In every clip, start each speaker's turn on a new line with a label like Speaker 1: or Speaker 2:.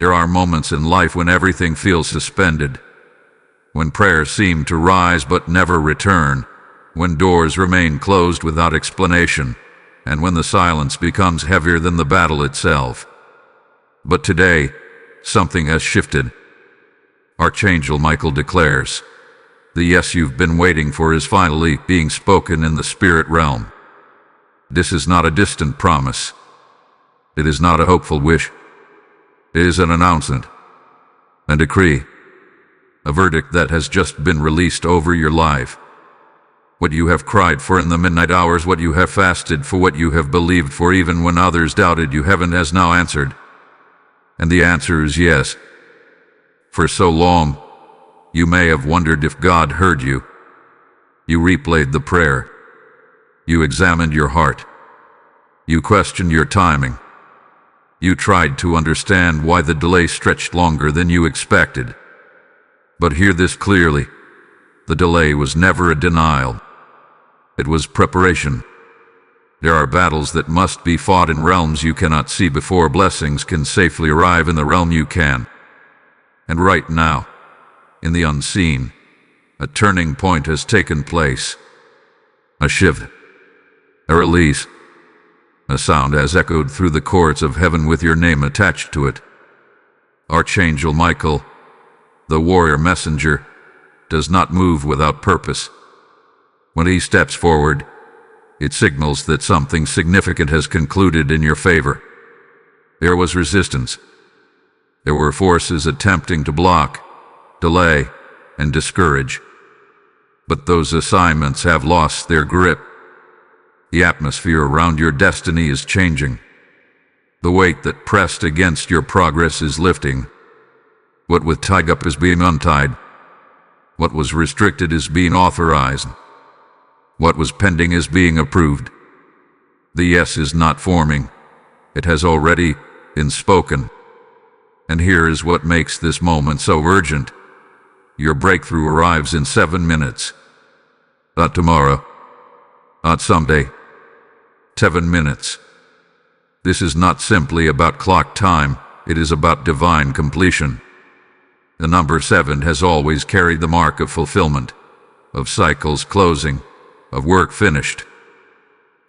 Speaker 1: There are moments in life when everything feels suspended, when prayers seem to rise but never return, when doors remain closed without explanation, and when the silence becomes heavier than the battle itself. But today, something has shifted. Archangel Michael declares, the yes you've been waiting for is finally being spoken in the spirit realm. This is not a distant promise. It is not a hopeful wish. It is an announcement, a decree, a verdict that has just been released over your life. What you have cried for in the midnight hours, what you have fasted for, what you have believed for even when others doubted you, heaven has now answered. And the answer is yes. For so long, you may have wondered if God heard you. You replayed the prayer. You examined your heart. You questioned your timing. You tried to understand why the delay stretched longer than you expected. But hear this clearly. The delay was never a denial. It was preparation. There are battles that must be fought in realms you cannot see before blessings can safely arrive in the realm you can. And right now, in the unseen, a turning point has taken place. A shift, a release. A sound has echoed through the courts of heaven with your name attached to it. Archangel Michael, the warrior messenger, does not move without purpose. When he steps forward, it signals that something significant has concluded in your favor. There was resistance. There were forces attempting to block, delay, and discourage. But those assignments have lost their grip. The atmosphere around your destiny is changing. The weight that pressed against your progress is lifting. What was tied up is being untied. What was restricted is being authorized. What was pending is being approved. The yes is not forming. It has already been spoken. And here is what makes this moment so urgent. Your breakthrough arrives in 7 minutes. Not tomorrow. Not someday. 7 minutes. This is not simply about clock time, it is about divine completion. The number 7 has always carried the mark of fulfillment, of cycles closing, of work finished.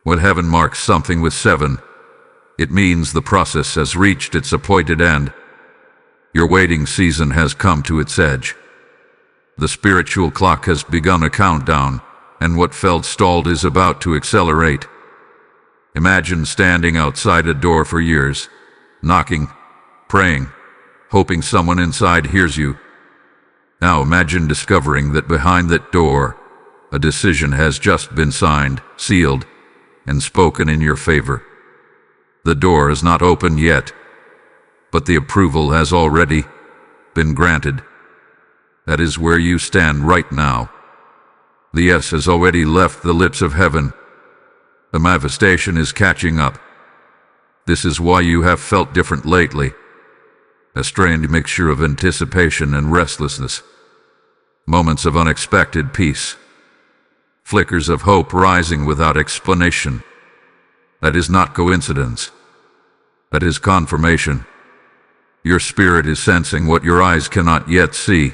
Speaker 1: When heaven marks something with 7, it means the process has reached its appointed end. Your waiting season has come to its edge. The spiritual clock has begun a countdown, and what felt stalled is about to accelerate. Imagine standing outside a door for years, knocking, praying, hoping someone inside hears you. Now imagine discovering that behind that door, a decision has just been signed, sealed, and spoken in your favor. The door is not open yet, but the approval has already been granted. That is where you stand right now. The yes has already left the lips of heaven. The manifestation is catching up. This is why you have felt different lately. A strained mixture of anticipation and restlessness. Moments of unexpected peace. Flickers of hope rising without explanation. That is not coincidence. That is confirmation. Your spirit is sensing what your eyes cannot yet see.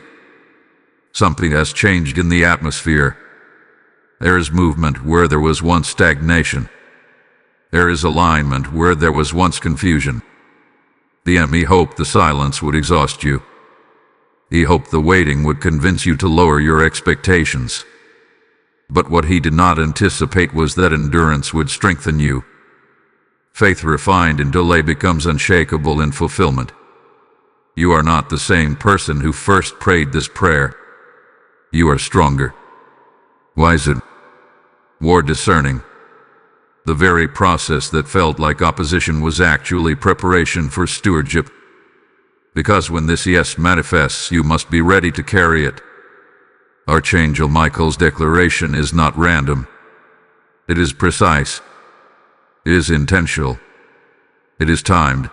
Speaker 1: Something has changed in the atmosphere. There is movement where there was once stagnation. There is alignment where there was once confusion. The enemy hoped the silence would exhaust you. He hoped the waiting would convince you to lower your expectations. But what he did not anticipate was that endurance would strengthen you. Faith refined in delay becomes unshakable in fulfillment. You are not the same person who first prayed this prayer. You are stronger, wiser, more discerning. The very process that felt like opposition was actually preparation for stewardship. Because when this yes manifests, you must be ready to carry it. Archangel Michael's declaration is not random. It is precise. It is intentional. It is timed.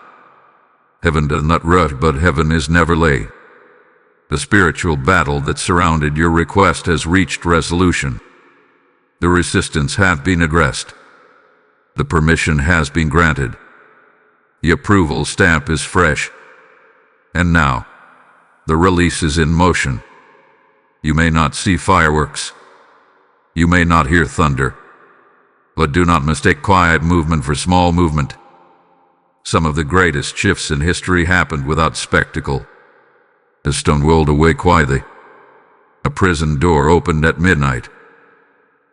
Speaker 1: Heaven does not rush, but heaven is never late. The spiritual battle that surrounded your request has reached resolution. The resistance hath been aggressed. The permission has been granted. The approval stamp is fresh. And now, the release is in motion. You may not see fireworks. You may not hear thunder. But do not mistake quiet movement for small movement. Some of the greatest shifts in history happened without spectacle. A stone rolled away quietly. A prison door opened at midnight.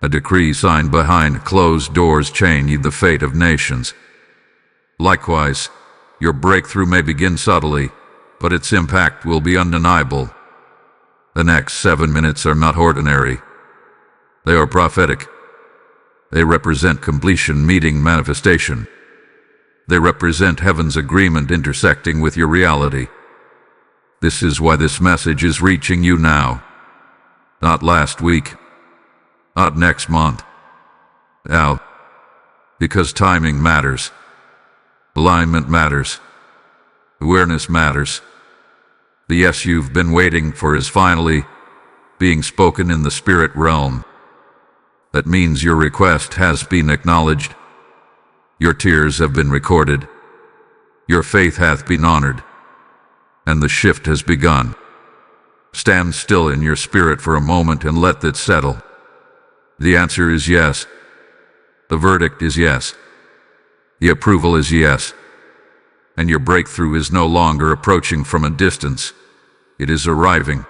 Speaker 1: A decree signed behind closed doors changed the fate of nations. Likewise, your breakthrough may begin subtly, but its impact will be undeniable. The next 7 minutes are not ordinary. They are prophetic. They represent completion meeting manifestation. They represent heaven's agreement intersecting with your reality. This is why this message is reaching you now. Not last week. Not next month. Now. Because timing matters. Alignment matters. Awareness matters. The yes you've been waiting for is finally being spoken in the spirit realm. That means your request has been acknowledged. Your tears have been recorded. Your faith hath been honored. And the shift has begun. Stand still in your spirit for a moment and let that settle. The answer is yes. The verdict is yes. The approval is yes. And your breakthrough is no longer approaching from a distance. It is arriving.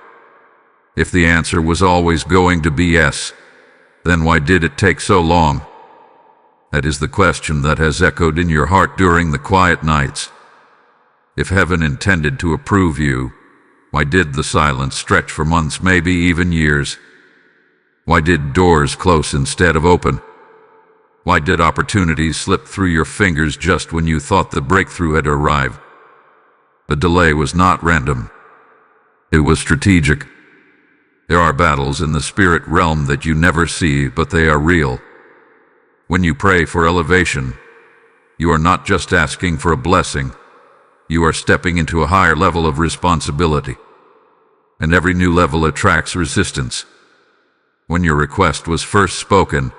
Speaker 1: If the answer was always going to be yes, then why did it take so long? That is the question that has echoed in your heart during the quiet nights. If heaven intended to approve you, why did the silence stretch for months, maybe even years? Why did doors close instead of open? Why did opportunities slip through your fingers just when you thought the breakthrough had arrived? The delay was not random. It was strategic. There are battles in the spirit realm that you never see, but they are real. When you pray for elevation, you are not just asking for a blessing. You are stepping into a higher level of responsibility. And every new level attracts resistance. When your request was first spoken,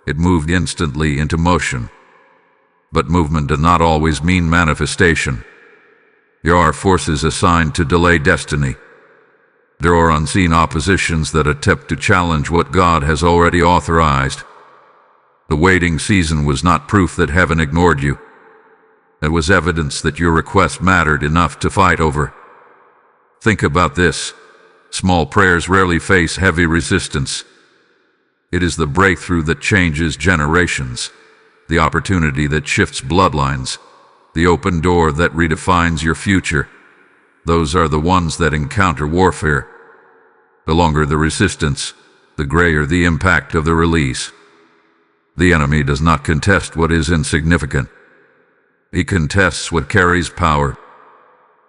Speaker 1: it moved instantly into motion. But movement does not always mean manifestation. There are forces assigned to delay destiny. There are unseen oppositions that attempt to challenge what God has already authorized. The waiting season was not proof that heaven ignored you. It was evidence that your request mattered enough to fight over. Think about this. Small prayers rarely face heavy resistance. It is the breakthrough that changes generations, the opportunity that shifts bloodlines, the open door that redefines your future. Those are the ones that encounter warfare. The longer the resistance, the greater the impact of the release. The enemy does not contest what is insignificant. He contests what carries power.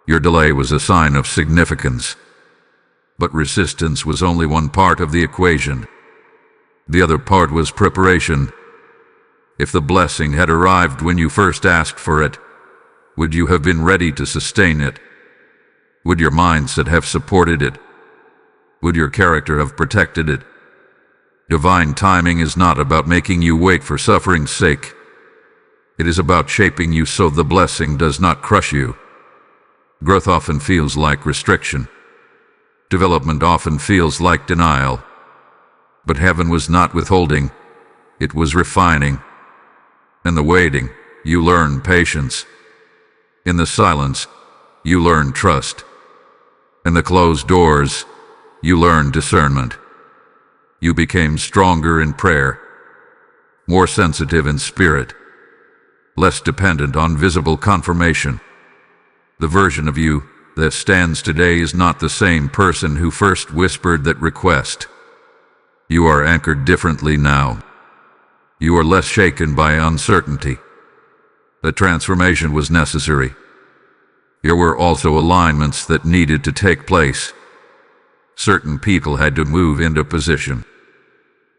Speaker 1: Your delay was a sign of significance. But resistance was only one part of the equation. The other part was preparation. If the blessing had arrived when you first asked for it, would you have been ready to sustain it? Would your mindset have supported it? Would your character have protected it? Divine timing is not about making you wait for suffering's sake. It is about shaping you so the blessing does not crush you. Growth often feels like restriction. Development often feels like denial. But heaven was not withholding. It was refining. In the waiting, you learn patience. In the silence, you learn trust. In the closed doors, you learn discernment. You became stronger in prayer, more sensitive in spirit, less dependent on visible confirmation. The version of you that stands today is not the same person who first whispered that request. You are anchored differently now. You are less shaken by uncertainty. The transformation was necessary. There were also alignments that needed to take place. Certain people had to move into position.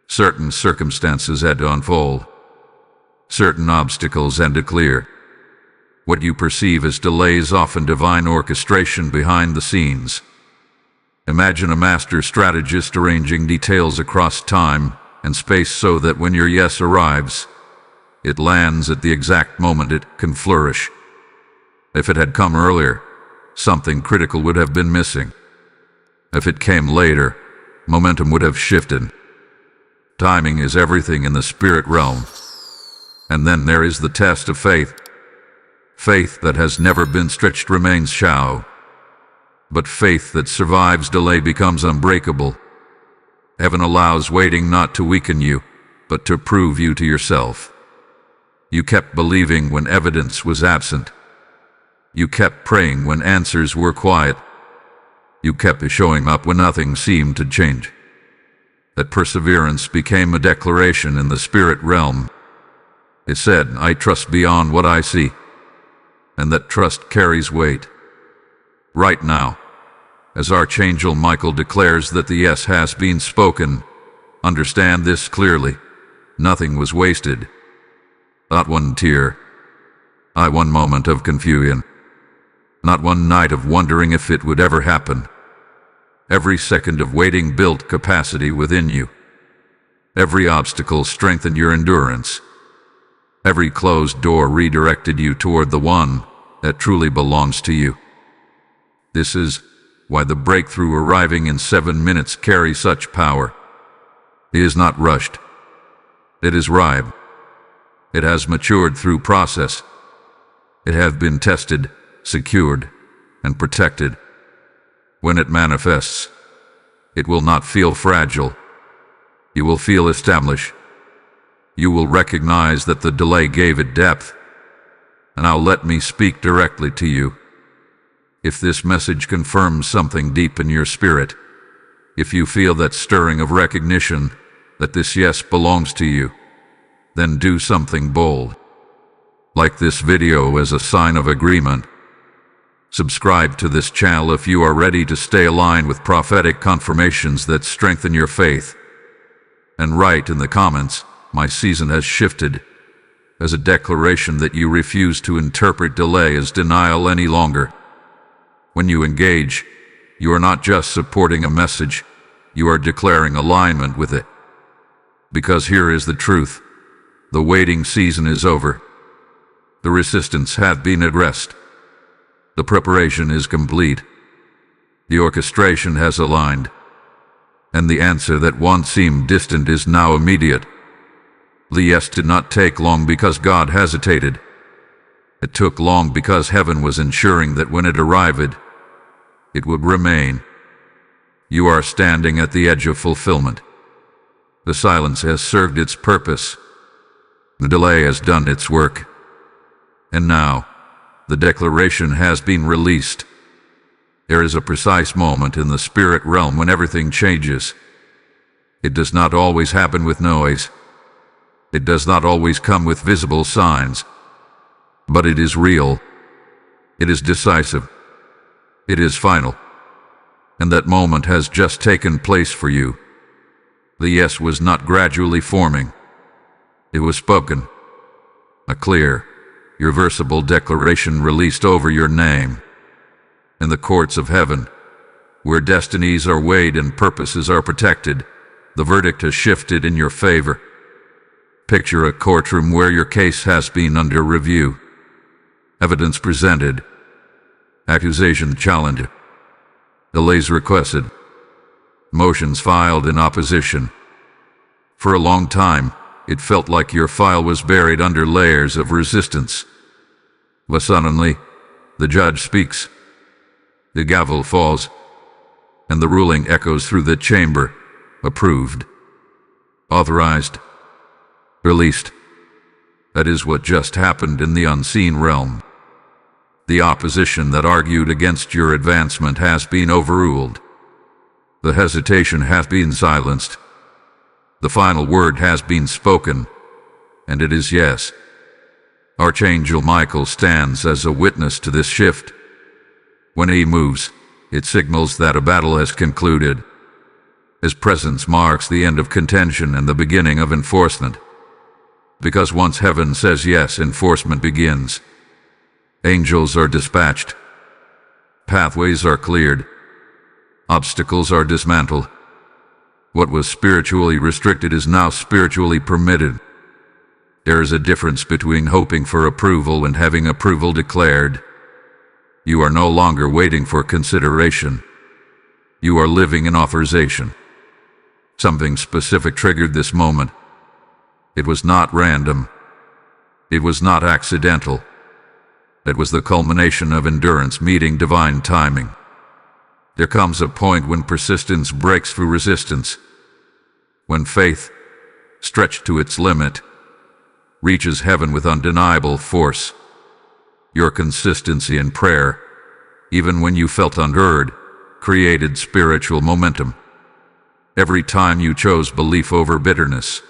Speaker 1: Certain circumstances had to unfold. Certain obstacles had to clear. What you perceive as delay is often divine orchestration behind the scenes. Imagine a master strategist arranging details across time and space so that when your yes arrives, it lands at the exact moment it can flourish. If it had come earlier, something critical would have been missing. If it came later, momentum would have shifted. Timing is everything in the spirit realm. And then there is the test of faith. Faith that has never been stretched remains shallow. But faith that survives delay becomes unbreakable. Heaven allows waiting not to weaken you, but to prove you to yourself. You kept believing when evidence was absent. You kept praying when answers were quiet. You kept showing up when nothing seemed to change. That perseverance became a declaration in the spirit realm. It said, "I trust beyond what I see." And that trust carries weight. Right now, as Archangel Michael declares that the yes has been spoken, understand this clearly. Nothing was wasted. Not one tear. Not one moment of confusion. Not one night of wondering if it would ever happen. Every second of waiting built capacity within you. Every obstacle strengthened your endurance. Every closed door redirected you toward the one that truly belongs to you. This is why the breakthrough arriving in 7 minutes carries such power. It is not rushed. It is ripe. It has matured through process. It has been tested, secured, and protected. When it manifests, it will not feel fragile. You will feel established. You will recognize that the delay gave it depth. And now let me speak directly to you. If this message confirms something deep in your spirit, if you feel that stirring of recognition that this yes belongs to you, then do something bold. Like this video as a sign of agreement. Subscribe to this channel if you are ready to stay aligned with prophetic confirmations that strengthen your faith. And write in the comments, "My season has shifted," as a declaration that you refuse to interpret delay as denial any longer. When you engage, you are not just supporting a message, you are declaring alignment with it. Because here is the truth. The waiting season is over. The resistance has been addressed. The preparation is complete. The orchestration has aligned. And the answer that once seemed distant is now immediate. The yes did not take long because God hesitated. It took long because heaven was ensuring that when it arrived, it would remain. You are standing at the edge of fulfillment. The silence has served its purpose. The delay has done its work. And now, the declaration has been released. There is a precise moment in the spirit realm when everything changes. It does not always happen with noise. It does not always come with visible signs. But it is real. It is decisive. It is final. And that moment has just taken place for you. The yes was not gradually forming. It was spoken. A clear, irreversible declaration released over your name. In the courts of heaven, where destinies are weighed and purposes are protected, the verdict has shifted in your favor. Picture a courtroom where your case has been under review. Evidence presented. Accusation challenged. Delays requested. Motions filed in opposition. For a long time, it felt like your file was buried under layers of resistance. But suddenly, the judge speaks. The gavel falls, and the ruling echoes through the chamber. Approved. Authorized. Released. That is what just happened in the unseen realm. The opposition that argued against your advancement has been overruled. The hesitation has been silenced. The final word has been spoken, and it is yes. Archangel Michael stands as a witness to this shift. When he moves, it signals that a battle has concluded. His presence marks the end of contention and the beginning of enforcement. Because once heaven says yes, enforcement begins. Angels are dispatched. Pathways are cleared. Obstacles are dismantled. What was spiritually restricted is now spiritually permitted. There is a difference between hoping for approval and having approval declared. You are no longer waiting for consideration. You are living in authorization. Something specific triggered this moment. It was not random. It was not accidental. It was the culmination of endurance meeting divine timing. There comes a point when persistence breaks through resistance, when faith, stretched to its limit, reaches heaven with undeniable force. Your consistency in prayer, even when you felt unheard, created spiritual momentum. Every time you chose belief over bitterness,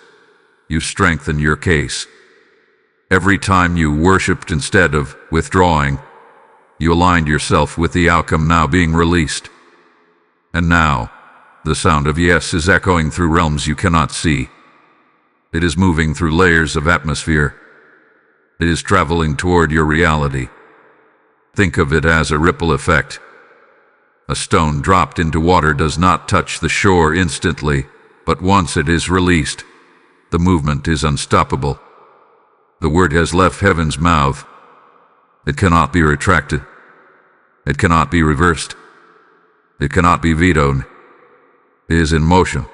Speaker 1: you strengthened your case. Every time you worshipped instead of withdrawing, you aligned yourself with the outcome now being released. And now, the sound of yes is echoing through realms you cannot see. It is moving through layers of atmosphere. It is traveling toward your reality. Think of it as a ripple effect. A stone dropped into water does not touch the shore instantly, but once it is released, the movement is unstoppable. The word has left heaven's mouth. It cannot be retracted. It cannot be reversed. It cannot be vetoed. It is in motion.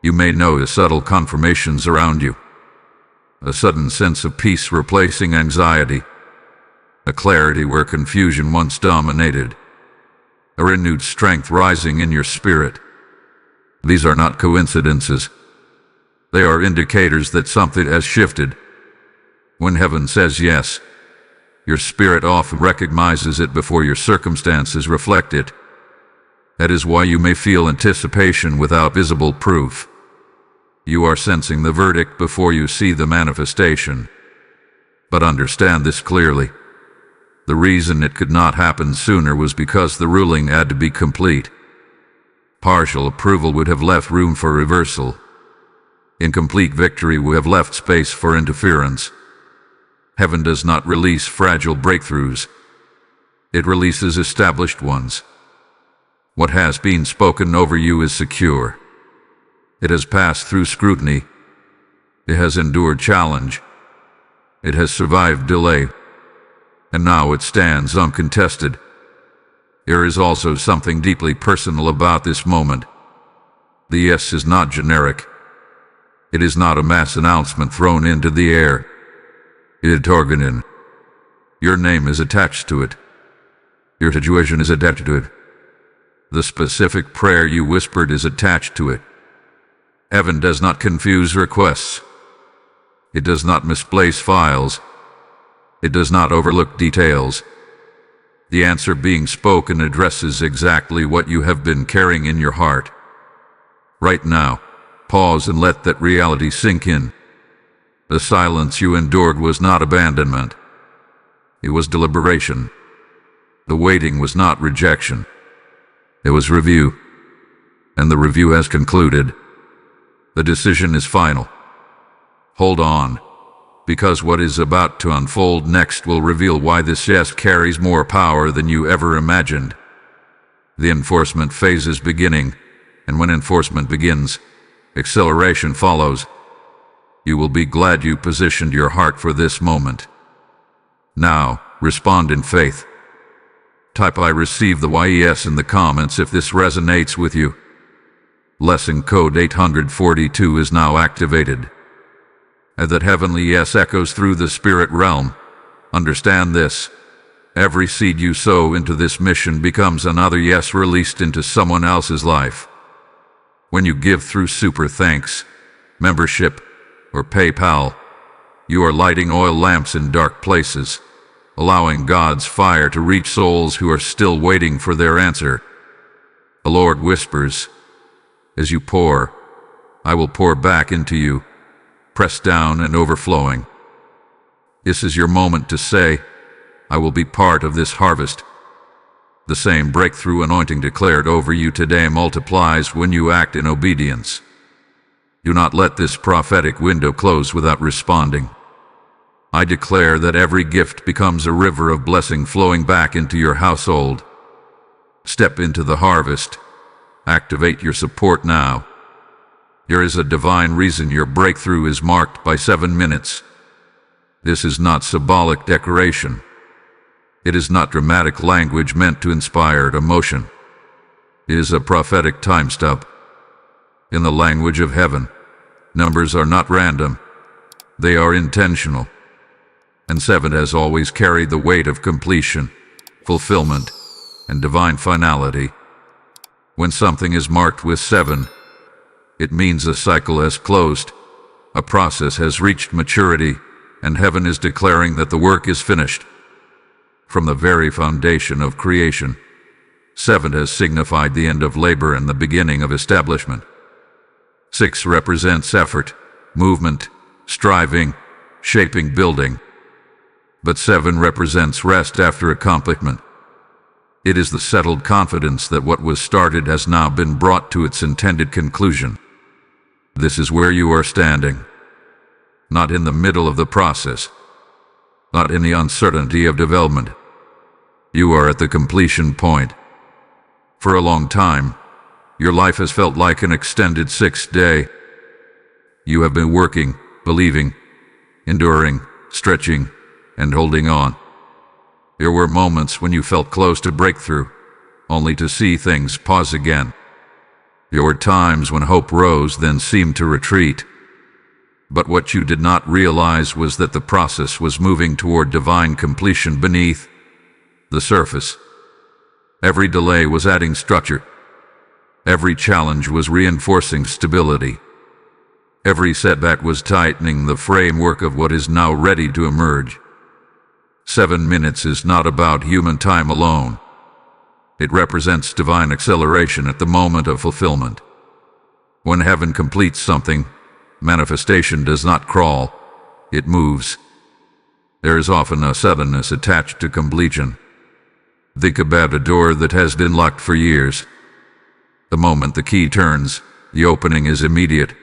Speaker 1: You may notice subtle confirmations around you. A sudden sense of peace replacing anxiety. A clarity where confusion once dominated. A renewed strength rising in your spirit. These are not coincidences. They are indicators that something has shifted. When heaven says yes, your spirit often recognizes it before your circumstances reflect it. That is why you may feel anticipation without visible proof. You are sensing the verdict before you see the manifestation. But understand this clearly. The reason it could not happen sooner was because the ruling had to be complete. Partial approval would have left room for reversal. Incomplete victory would have left space for interference. Heaven does not release fragile breakthroughs. It releases established ones. What has been spoken over you is secure. It has passed through scrutiny. It has endured challenge. It has survived delay. And now it stands uncontested. There is also something deeply personal about this moment. The yes is not generic. It is not a mass announcement thrown into the air. It is targeted. Your name is attached to it. Your situation is attached to it. The specific prayer you whispered is attached to it. Heaven does not confuse requests. It does not misplace files. It does not overlook details. The answer being spoken addresses exactly what you have been carrying in your heart. Right now, pause and let that reality sink in. The silence you endured was not abandonment. It was deliberation. The waiting was not rejection. It was review. And the review has concluded. The decision is final. Hold on, because what is about to unfold next will reveal why this yes carries more power than you ever imagined. The enforcement phase is beginning, and when enforcement begins, acceleration follows. You will be glad you positioned your heart for this moment. Now, respond in faith. Type I receive the YES in the comments if this resonates with you. Lesson code 842 is now activated. As that heavenly yes echoes through the spirit realm, understand this. Every seed you sow into this mission becomes another yes released into someone else's life. When you give through super thanks, membership, or PayPal, you are lighting oil lamps in dark places, allowing God's fire to reach souls who are still waiting for their answer. The Lord whispers, as you pour, I will pour back into you, pressed down and overflowing. This is your moment to say, I will be part of this harvest. The same breakthrough anointing declared over you today multiplies when you act in obedience. Do not let this prophetic window close without responding. I declare that every gift becomes a river of blessing flowing back into your household. Step into the harvest. Activate your support now. There is a divine reason your breakthrough is marked by 7 minutes. This is not symbolic decoration. It is not dramatic language meant to inspire emotion. It is a prophetic time stub. In the language of heaven, numbers are not random. They are intentional. And 7 has always carried the weight of completion, fulfillment, and divine finality. When something is marked with 7, it means a cycle has closed, a process has reached maturity, and heaven is declaring that the work is finished. From the very foundation of creation, 7 has signified the end of labor and the beginning of establishment. 6 represents effort, movement, striving, shaping, building. But 7 represents rest after accomplishment. It is the settled confidence that what was started has now been brought to its intended conclusion. This is where you are standing. Not in the middle of the process. Not in the uncertainty of development. You are at the completion point. For a long time, your life has felt like an extended 6th day. You have been working, believing, enduring, stretching, and holding on. There were moments when you felt close to breakthrough, only to see things pause again. There were times when hope rose, then seemed to retreat. But what you did not realize was that the process was moving toward divine completion beneath the surface. Every delay was adding structure. Every challenge was reinforcing stability. Every setback was tightening the framework of what is now ready to emerge. 7 minutes is not about human time alone. It represents divine acceleration at the moment of fulfillment. When heaven completes something, manifestation does not crawl, it moves. There is often a suddenness attached to completion. Think about a door that has been locked for years. The moment the key turns, the opening is immediate.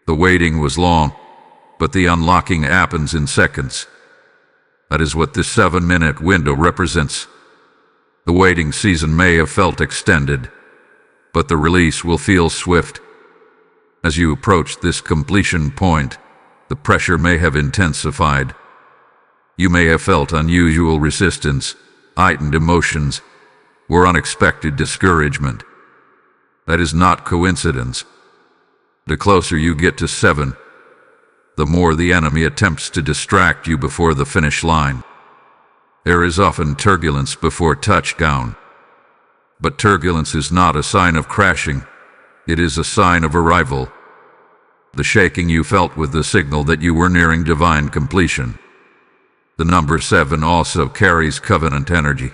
Speaker 1: The waiting was long, but the unlocking happens in seconds. That is what this 7-minute window represents. The waiting season may have felt extended, but the release will feel swift. As you approach this completion point, the pressure may have intensified. You may have felt unusual resistance, heightened emotions, or unexpected discouragement. That is not coincidence. The closer you get to 7, the more the enemy attempts to distract you before the finish line. There is often turbulence before touchdown. But turbulence is not a sign of crashing. It is a sign of arrival. The shaking you felt was the signal that you were nearing divine completion. The number 7 also carries covenant energy.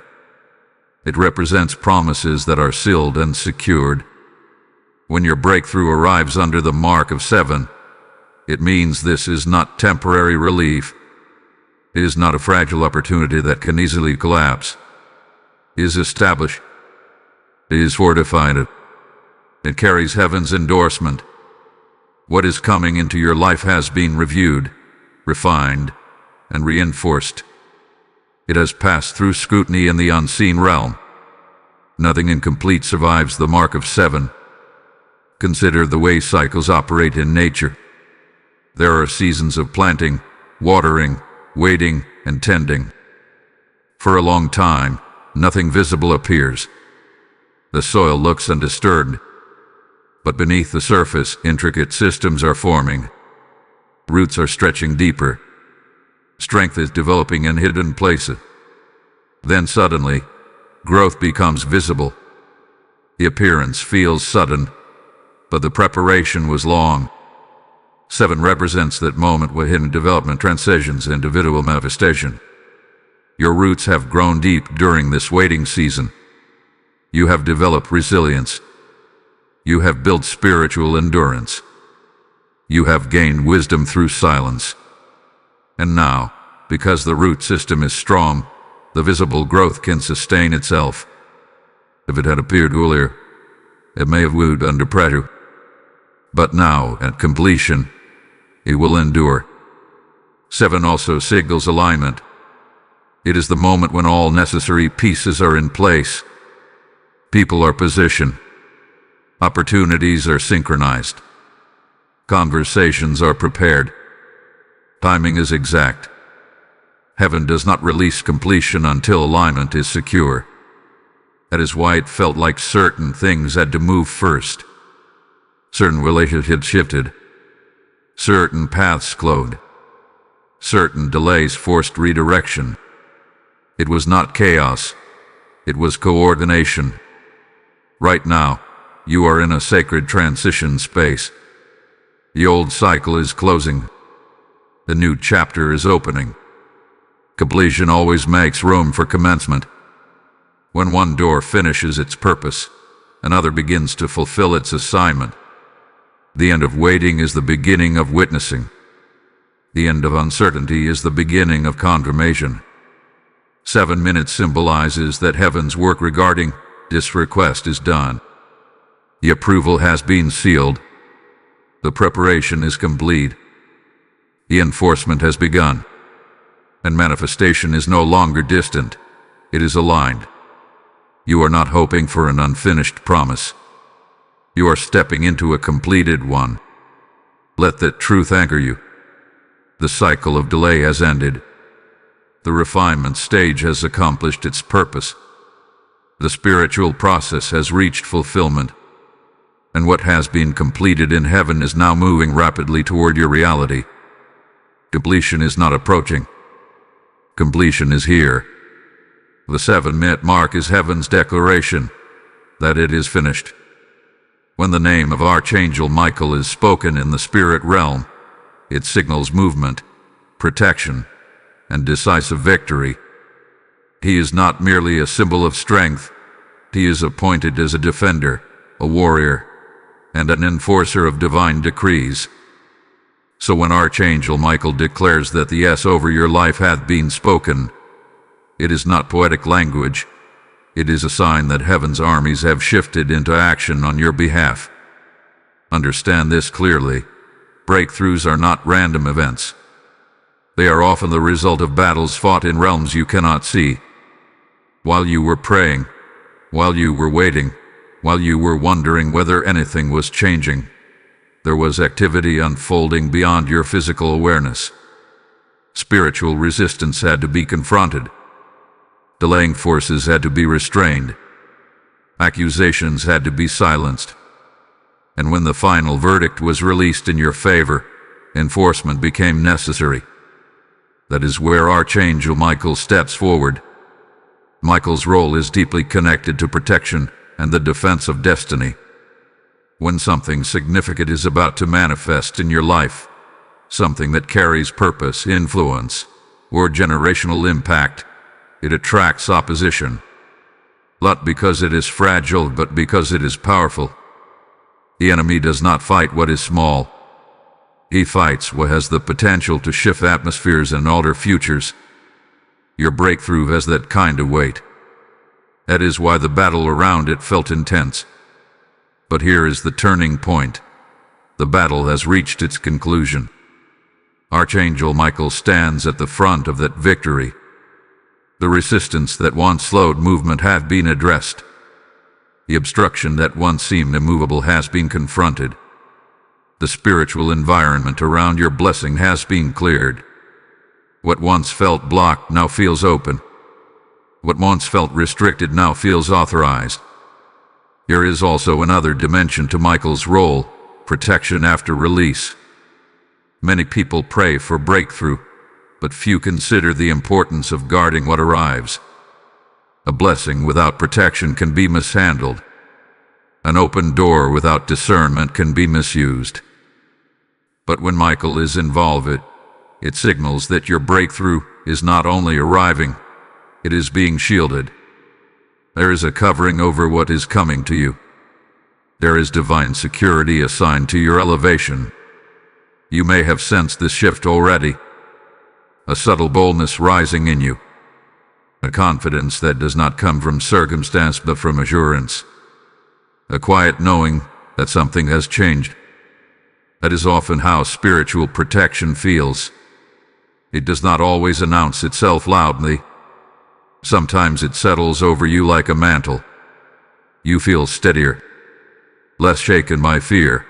Speaker 1: It represents promises that are sealed and secured. When your breakthrough arrives under the mark of 7, it means this is not temporary relief. It is not a fragile opportunity that can easily collapse. It is established. It is fortified. It carries heaven's endorsement. What is coming into your life has been reviewed, refined, and reinforced. It has passed through scrutiny in the unseen realm. Nothing incomplete survives the mark of 7. Consider the way cycles operate in nature. There are seasons of planting, watering, waiting, and tending. For a long time, nothing visible appears. The soil looks undisturbed, but beneath the surface, intricate systems are forming. Roots are stretching deeper. Strength is developing in hidden places. Then suddenly, growth becomes visible. The appearance feels sudden, but the preparation was long. 7 represents that moment where hidden development transitions into individual manifestation. Your roots have grown deep during this waiting season. You have developed resilience. You have built spiritual endurance. You have gained wisdom through silence. And now, because the root system is strong, the visible growth can sustain itself. If it had appeared earlier, it may have wooed under pressure. But now, at completion, it will endure. 7 also signals alignment. It is the moment when all necessary pieces are in place. People are positioned. Opportunities are synchronized. Conversations are prepared. Timing is exact. Heaven does not release completion until alignment is secure. That is why it felt like certain things had to move first. Certain relationships shifted. Certain paths closed. Certain delays forced redirection. It was not chaos. It was coordination. Right now, you are in a sacred transition space. The old cycle is closing. The new chapter is opening. Completion always makes room for commencement. When one door finishes its purpose, another begins to fulfill its assignment. The end of waiting is the beginning of witnessing. The end of uncertainty is the beginning of confirmation. 7 minutes symbolizes that heaven's work regarding this request is done. The approval has been sealed. The preparation is complete. The enforcement has begun. And manifestation is no longer distant. It is aligned. You are not hoping for an unfinished promise. You are stepping into a completed one. Let that truth anchor you. The cycle of delay has ended. The refinement stage has accomplished its purpose. The spiritual process has reached fulfillment. And what has been completed in heaven is now moving rapidly toward your reality. Completion is not approaching. Completion is here. The 7-minute mark is heaven's declaration that it is finished. When the name of Archangel Michael is spoken in the spirit realm, it signals movement, protection, and decisive victory. He is not merely a symbol of strength. He is appointed as a defender, a warrior, and an enforcer of divine decrees. So when Archangel Michael declares that the yes over your life hath been spoken, it is not poetic language. It is a sign that heaven's armies have shifted into action on your behalf. Understand this clearly. Breakthroughs are not random events. They are often the result of battles fought in realms you cannot see. While you were praying, while you were waiting, while you were wondering whether anything was changing, there was activity unfolding beyond your physical awareness. Spiritual resistance had to be confronted. Delaying forces had to be restrained. Accusations had to be silenced. And when the final verdict was released in your favor, enforcement became necessary. That is where Archangel Michael steps forward. Michael's role is deeply connected to protection and the defense of destiny. When something significant is about to manifest in your life, something that carries purpose, influence, or generational impact, it attracts opposition. Not because it is fragile, but because it is powerful. The enemy does not fight what is small. He fights what has the potential to shift atmospheres and alter futures. Your breakthrough has that kind of weight. That is why the battle around it felt intense. But here is the turning point. The battle has reached its conclusion. Archangel Michael stands at the front of that victory. The resistance that once slowed movement has been addressed. The obstruction that once seemed immovable has been confronted. The spiritual environment around your blessing has been cleared. What once felt blocked now feels open. What once felt restricted now feels authorized. There is also another dimension to Michael's role, protection after release. Many people pray for breakthrough, but few consider the importance of guarding what arrives. A blessing without protection can be mishandled. An open door without discernment can be misused. But when Michael is involved, it signals that your breakthrough is not only arriving, it is being shielded. There is a covering over what is coming to you. There is divine security assigned to your elevation. You may have sensed this shift already. A subtle boldness rising in you. A confidence that does not come from circumstance but from assurance. A quiet knowing that something has changed. That is often how spiritual protection feels. It does not always announce itself loudly. Sometimes it settles over you like a mantle. You feel steadier, less shaken by fear,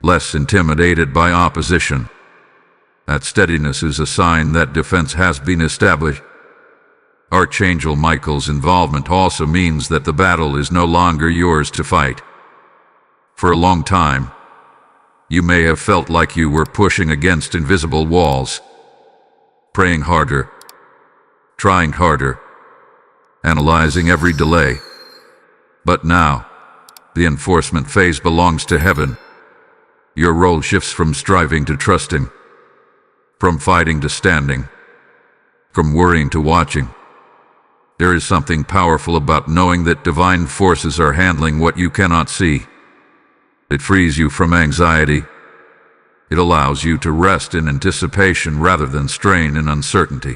Speaker 1: less intimidated by opposition. That steadiness is a sign that defense has been established. Archangel Michael's involvement also means that the battle is no longer yours to fight. For a long time, you may have felt like you were pushing against invisible walls, praying harder, trying harder, analyzing every delay. But now, the enforcement phase belongs to heaven. Your role shifts from striving to trusting, from fighting to standing, from worrying to watching. There is something powerful about knowing that divine forces are handling what you cannot see. It frees you from anxiety. It allows you to rest in anticipation rather than strain in uncertainty.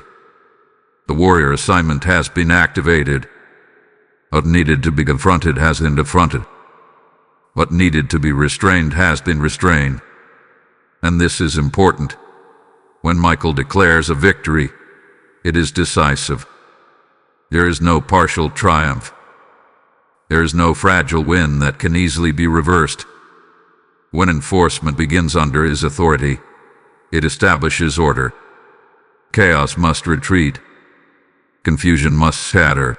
Speaker 1: The warrior assignment has been activated. What needed to be confronted has been confronted. What needed to be restrained has been restrained. And this is important. When Michael declares a victory, it is decisive. There is no partial triumph. There is no fragile win that can easily be reversed. When enforcement begins under his authority, it establishes order. Chaos must retreat. Confusion must scatter.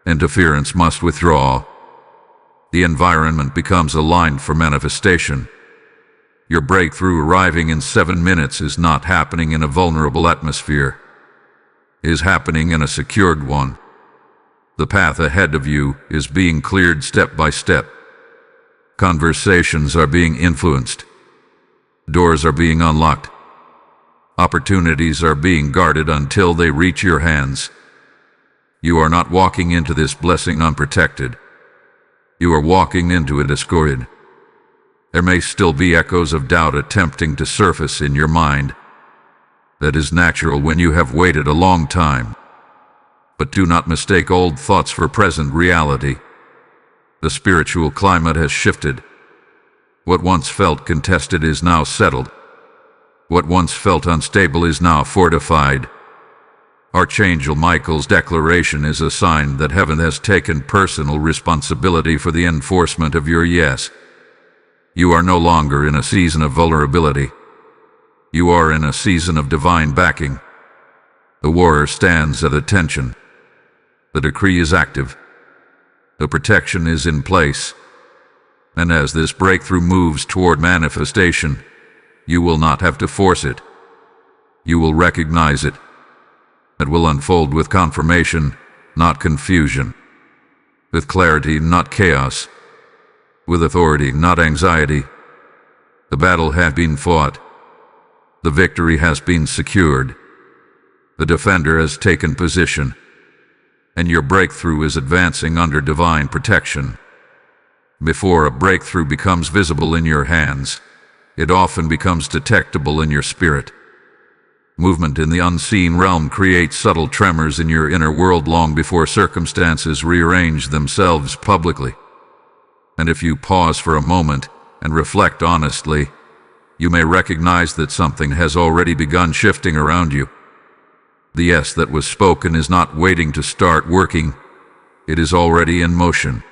Speaker 1: Interference must withdraw. The environment becomes aligned for manifestation. Your breakthrough arriving in 7 minutes is not happening in a vulnerable atmosphere. It is happening in a secured one. The path ahead of you is being cleared step by step. Conversations are being influenced. Doors are being unlocked. Opportunities are being guarded until they reach your hands. You are not walking into this blessing unprotected. You are walking into it escorted. There may still be echoes of doubt attempting to surface in your mind. That is natural when you have waited a long time. But do not mistake old thoughts for present reality. The spiritual climate has shifted. What once felt contested is now settled. What once felt unstable is now fortified. Archangel Michael's declaration is a sign that heaven has taken personal responsibility for the enforcement of your yes. You are no longer in a season of vulnerability. You are in a season of divine backing. The warrior stands at attention. The decree is active. The protection is in place. And as this breakthrough moves toward manifestation, you will not have to force it. You will recognize it. It will unfold with confirmation, not confusion. With clarity, not chaos. With authority, not anxiety. The battle has been fought. The victory has been secured. The defender has taken position. And your breakthrough is advancing under divine protection. Before a breakthrough becomes visible in your hands, it often becomes detectable in your spirit. Movement in the unseen realm creates subtle tremors in your inner world long before circumstances rearrange themselves publicly. And if you pause for a moment and reflect honestly, you may recognize that something has already begun shifting around you. The yes that was spoken is not waiting to start working. It is already in motion.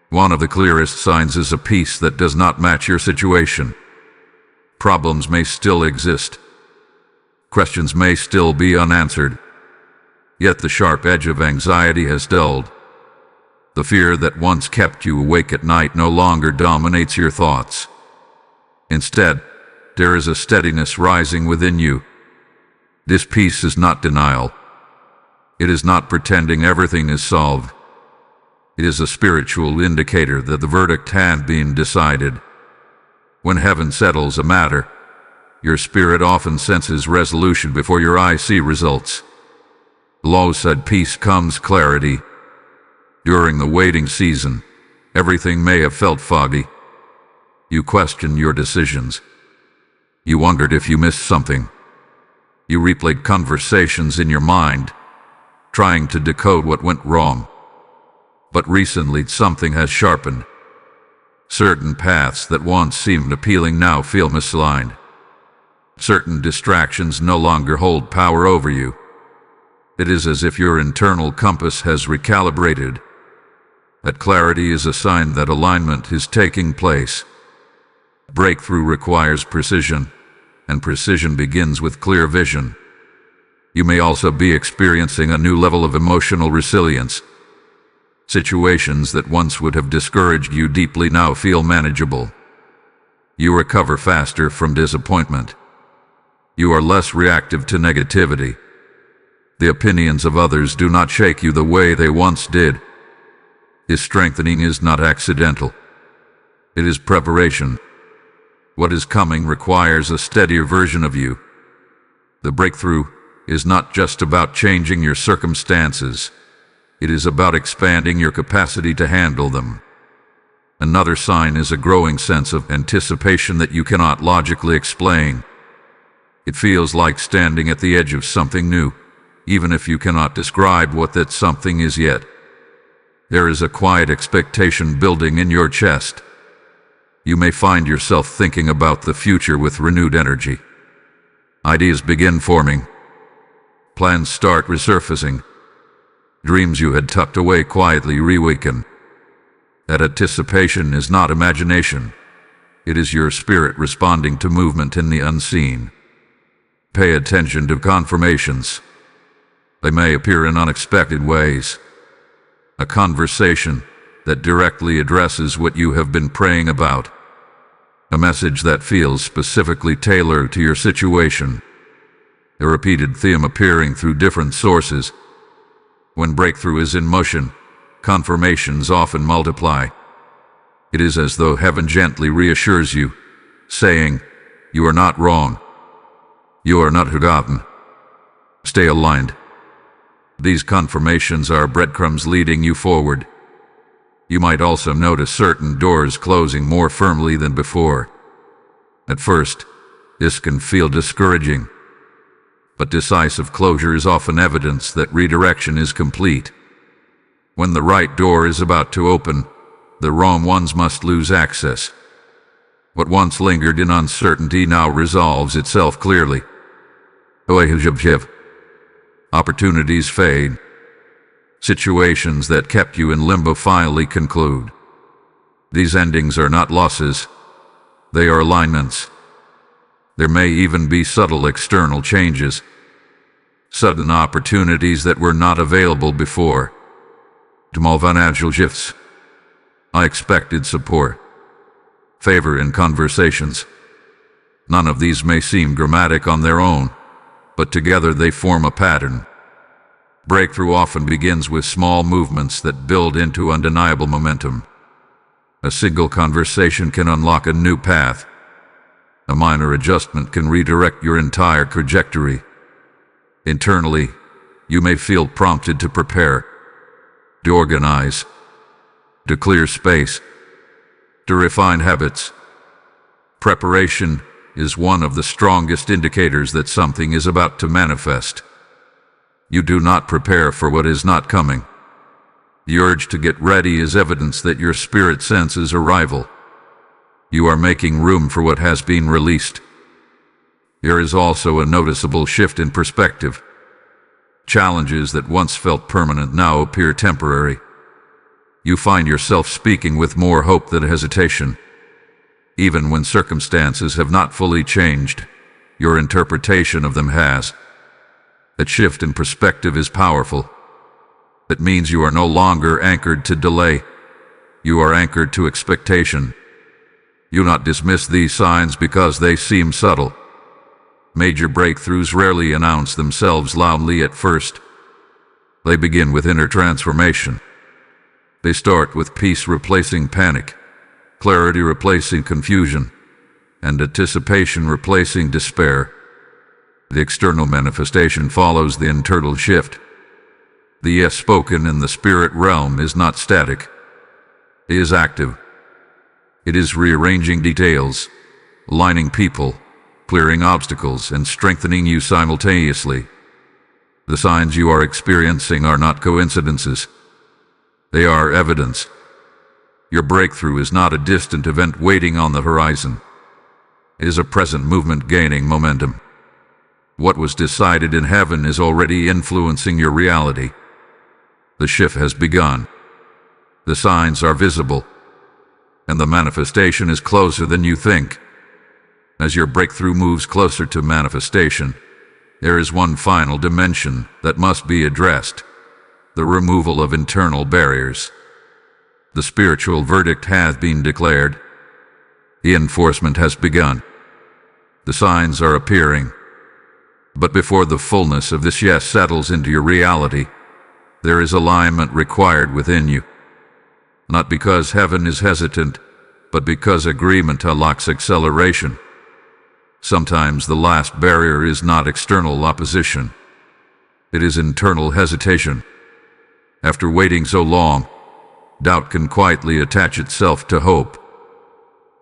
Speaker 1: One of the clearest signs is a peace that does not match your situation. Problems may still exist. Questions may still be unanswered. Yet the sharp edge of anxiety has dulled. The fear that once kept you awake at night no longer dominates your thoughts. Instead, there is a steadiness rising within you. This peace is not denial. It is not pretending everything is solved. It is a spiritual indicator that the verdict has been decided. When heaven settles a matter, your spirit often senses resolution before your eyes see results. Alongside peace comes clarity. During the waiting season, everything may have felt foggy. You questioned your decisions. You wondered if you missed something. You replayed conversations in your mind, trying to decode what went wrong. But recently something has sharpened. Certain paths that once seemed appealing now feel misaligned. Certain distractions no longer hold power over you. It is as if your internal compass has recalibrated. That clarity is a sign that alignment is taking place. Breakthrough requires precision, and precision begins with clear vision. You may also be experiencing a new level of emotional resilience. Situations that once would have discouraged you deeply now feel manageable. You recover faster from disappointment. You are less reactive to negativity. The opinions of others do not shake you the way they once did. His strengthening is not accidental. It is preparation. What is coming requires a steadier version of you. The breakthrough is not just about changing your circumstances. It is about expanding your capacity to handle them. Another sign is a growing sense of anticipation that you cannot logically explain. It feels like standing at the edge of something new, even if you cannot describe what that something is yet. There is a quiet expectation building in your chest. You may find yourself thinking about the future with renewed energy. Ideas begin forming. Plans start resurfacing. Dreams you had tucked away quietly reawaken. That anticipation is not imagination. It is your spirit responding to movement in the unseen. Pay attention to confirmations. They may appear in unexpected ways. A conversation that directly addresses what you have been praying about. A message that feels specifically tailored to your situation. A repeated theme appearing through different sources. When breakthrough is in motion, confirmations often multiply. It is as though heaven gently reassures you, saying, "You are not wrong. You are not forgotten. Stay aligned." These confirmations are breadcrumbs leading you forward. You might also notice certain doors closing more firmly than before. At first, this can feel discouraging, but decisive closure is often evidence that redirection is complete. When the right door is about to open, the wrong ones must lose access. What once lingered in uncertainty now resolves itself clearly. Opportunities fade. Situations that kept you in limbo finally conclude. These endings are not losses. They are alignments. There may even be subtle external changes. Sudden opportunities that were not available before. Small financial shifts. Unexpected support. Favor in conversations. None of these may seem dramatic on their own, but together they form a pattern. Breakthrough often begins with small movements that build into undeniable momentum. A single conversation can unlock a new path. A minor adjustment can redirect your entire trajectory. Internally, you may feel prompted to prepare, to organize, to clear space, to refine habits. Preparation is one of the strongest indicators that something is about to manifest. You do not prepare for what is not coming. The urge to get ready is evidence that your spirit senses arrival. You are making room for what has been released. There is also a noticeable shift in perspective. Challenges that once felt permanent now appear temporary. You find yourself speaking with more hope than hesitation. Even when circumstances have not fully changed, your interpretation of them has. That shift in perspective is powerful. It means you are no longer anchored to delay. You are anchored to expectation. You not dismiss these signs because they seem subtle. Major breakthroughs rarely announce themselves loudly at first. They begin with inner transformation. They start with peace replacing panic, clarity replacing confusion, and anticipation replacing despair. The external manifestation follows the internal shift. The yes spoken in the spirit realm is not static. It is active. It is rearranging details, aligning people, clearing obstacles, and strengthening you simultaneously. The signs you are experiencing are not coincidences. They are evidence. Your breakthrough is not a distant event waiting on the horizon. It is a present movement gaining momentum. What was decided in heaven is already influencing your reality. The shift has begun. The signs are visible, and the manifestation is closer than you think. As your breakthrough moves closer to manifestation, there is one final dimension that must be addressed: the removal of internal barriers. The spiritual verdict has been declared. The enforcement has begun. The signs are appearing. But before the fullness of this yes settles into your reality, there is alignment required within you. Not because heaven is hesitant, but because agreement unlocks acceleration. Sometimes the last barrier is not external opposition. It is internal hesitation. After waiting so long, doubt can quietly attach itself to hope.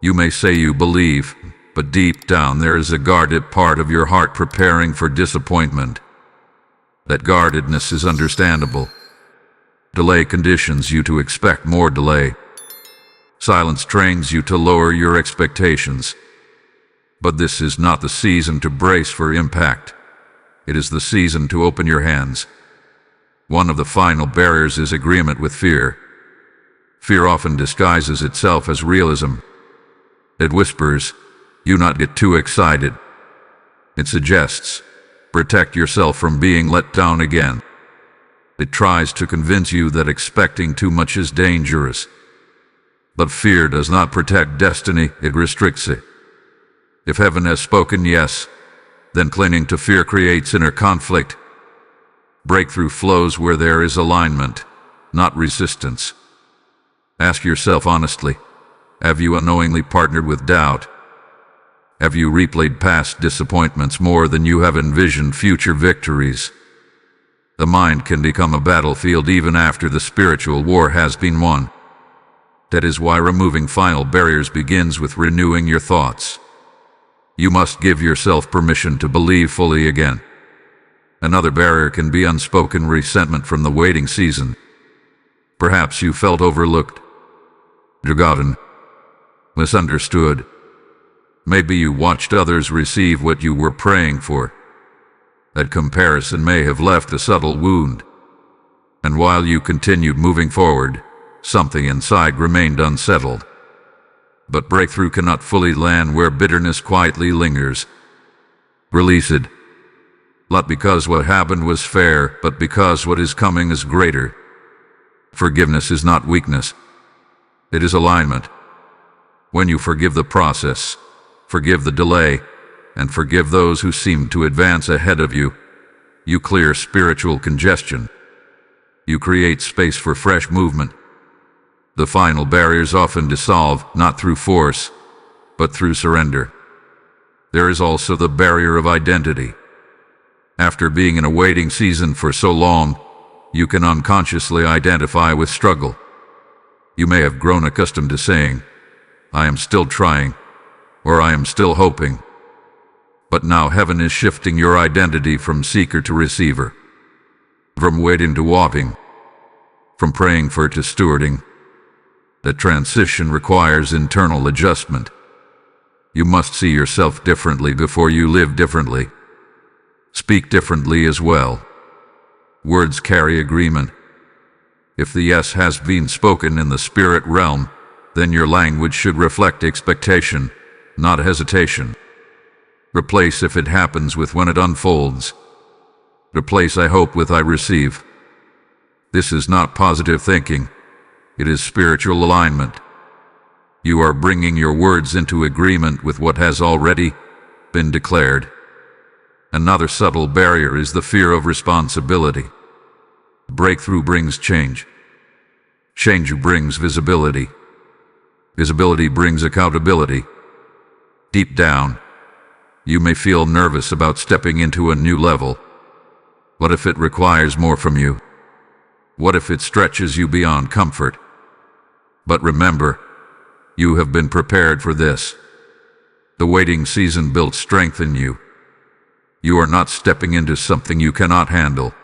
Speaker 1: You may say you believe, but deep down there is a guarded part of your heart preparing for disappointment. That guardedness is understandable. Delay conditions you to expect more delay. Silence trains you to lower your expectations. But this is not the season to brace for impact. It is the season to open your hands. One of the final barriers is agreement with fear. Fear often disguises itself as realism. It whispers, "You not get too excited." It suggests, "Protect yourself from being let down again." It tries to convince you that expecting too much is dangerous. But fear does not protect destiny, it restricts it. If heaven has spoken yes, then clinging to fear creates inner conflict. Breakthrough flows where there is alignment, not resistance. Ask yourself honestly, have you unknowingly partnered with doubt? Have you replayed past disappointments more than you have envisioned future victories? The mind can become a battlefield even after the spiritual war has been won. That is why removing final barriers begins with renewing your thoughts. You must give yourself permission to believe fully again. Another barrier can be unspoken resentment from the waiting season. Perhaps you felt overlooked, forgotten, misunderstood. Maybe you watched others receive what you were praying for. That comparison may have left a subtle wound. And while you continued moving forward, something inside remained unsettled. But breakthrough cannot fully land where bitterness quietly lingers. Release it. Not because what happened was fair, but because what is coming is greater. Forgiveness is not weakness. It is alignment. When you forgive the process, forgive the delay, and forgive those who seem to advance ahead of you, you clear spiritual congestion. You create space for fresh movement. The final barriers often dissolve, not through force, but through surrender. There is also the barrier of identity. After being in a waiting season for so long, you can unconsciously identify with struggle. You may have grown accustomed to saying, "I am still trying," or "I am still hoping." But now heaven is shifting your identity from seeker to receiver, from waiting to walking, from praying for to stewarding. That transition requires internal adjustment. You must see yourself differently before you live differently. Speak differently as well. Words carry agreement. If the yes has been spoken in the spirit realm, then your language should reflect expectation, not hesitation. Replace "if it happens" with "when it unfolds." Replace "I hope" with "I receive." This is not positive thinking. It is spiritual alignment. You are bringing your words into agreement with what has already been declared. Another subtle barrier is the fear of responsibility. Breakthrough brings change. Change brings visibility. Visibility brings accountability. Deep down, you may feel nervous about stepping into a new level. What if it requires more from you? What if it stretches you beyond comfort? But remember, you have been prepared for this. The waiting season built strength in you. You are not stepping into something you cannot handle.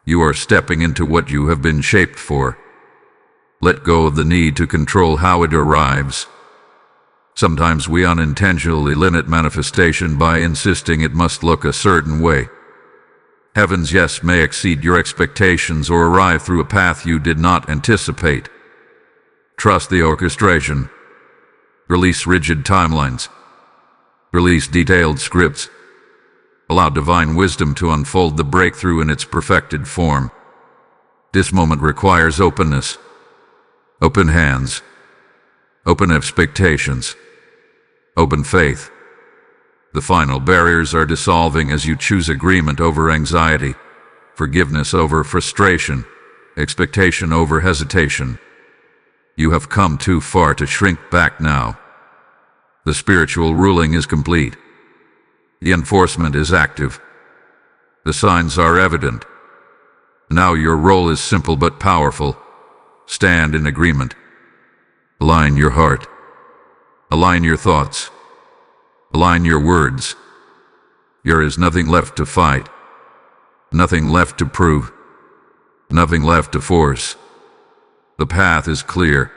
Speaker 1: You are stepping into what you have been shaped for. Let go of the need to control how it arrives. Sometimes we unintentionally limit manifestation by insisting it must look a certain way. Heaven's yes may exceed your expectations or arrive through a path you did not anticipate. Trust the orchestration. Release rigid timelines. Release detailed scripts. Allow divine wisdom to unfold the breakthrough in its perfected form. This moment requires openness, open hands, open expectations, open faith. The final barriers are dissolving as you choose agreement over anxiety, forgiveness over frustration, expectation over hesitation. You have come too far to shrink back now. The spiritual ruling is complete. The enforcement is active. The signs are evident. Now your role is simple but powerful. Stand in agreement. Align your heart. Align your thoughts. Align your words. There is nothing left to fight. Nothing left to prove. Nothing left to force. The path is clear.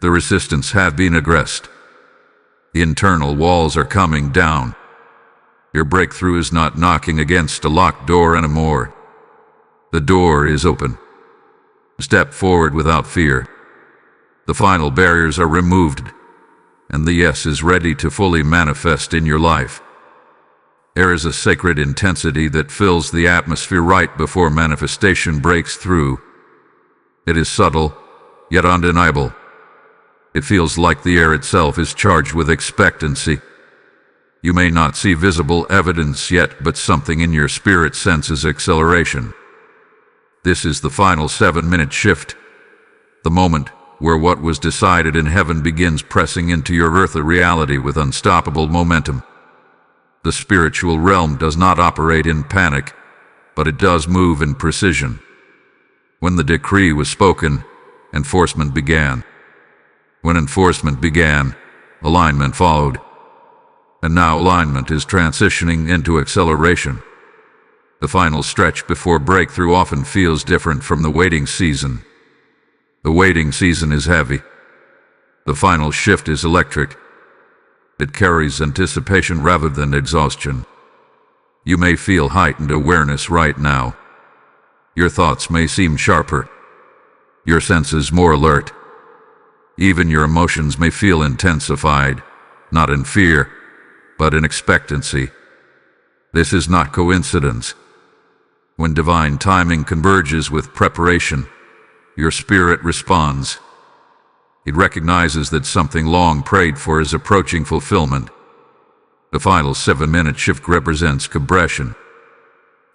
Speaker 1: The resistance has been aggressed. The internal walls are coming down. Your breakthrough is not knocking against a locked door anymore. The door is open. Step forward without fear. The final barriers are removed, and the yes is ready to fully manifest in your life. There is a sacred intensity that fills the atmosphere right before manifestation breaks through. It is subtle, yet undeniable. It feels like the air itself is charged with expectancy. You may not see visible evidence yet, but something in your spirit senses acceleration. This is the final 7-minute shift, the moment where what was decided in heaven begins pressing into your earthly reality with unstoppable momentum. The spiritual realm does not operate in panic, but it does move in precision. When the decree was spoken, enforcement began. When enforcement began, alignment followed. And now alignment is transitioning into acceleration. The final stretch before breakthrough often feels different from the waiting season. The waiting season is heavy. The final shift is electric. It carries anticipation rather than exhaustion. You may feel heightened awareness right now. Your thoughts may seem sharper. Your senses more alert. Even your emotions may feel intensified, not in fear, but in expectancy. This is not coincidence. When divine timing converges with preparation, your spirit responds. It recognizes that something long prayed for is approaching fulfillment. The final 7-minute shift represents compression.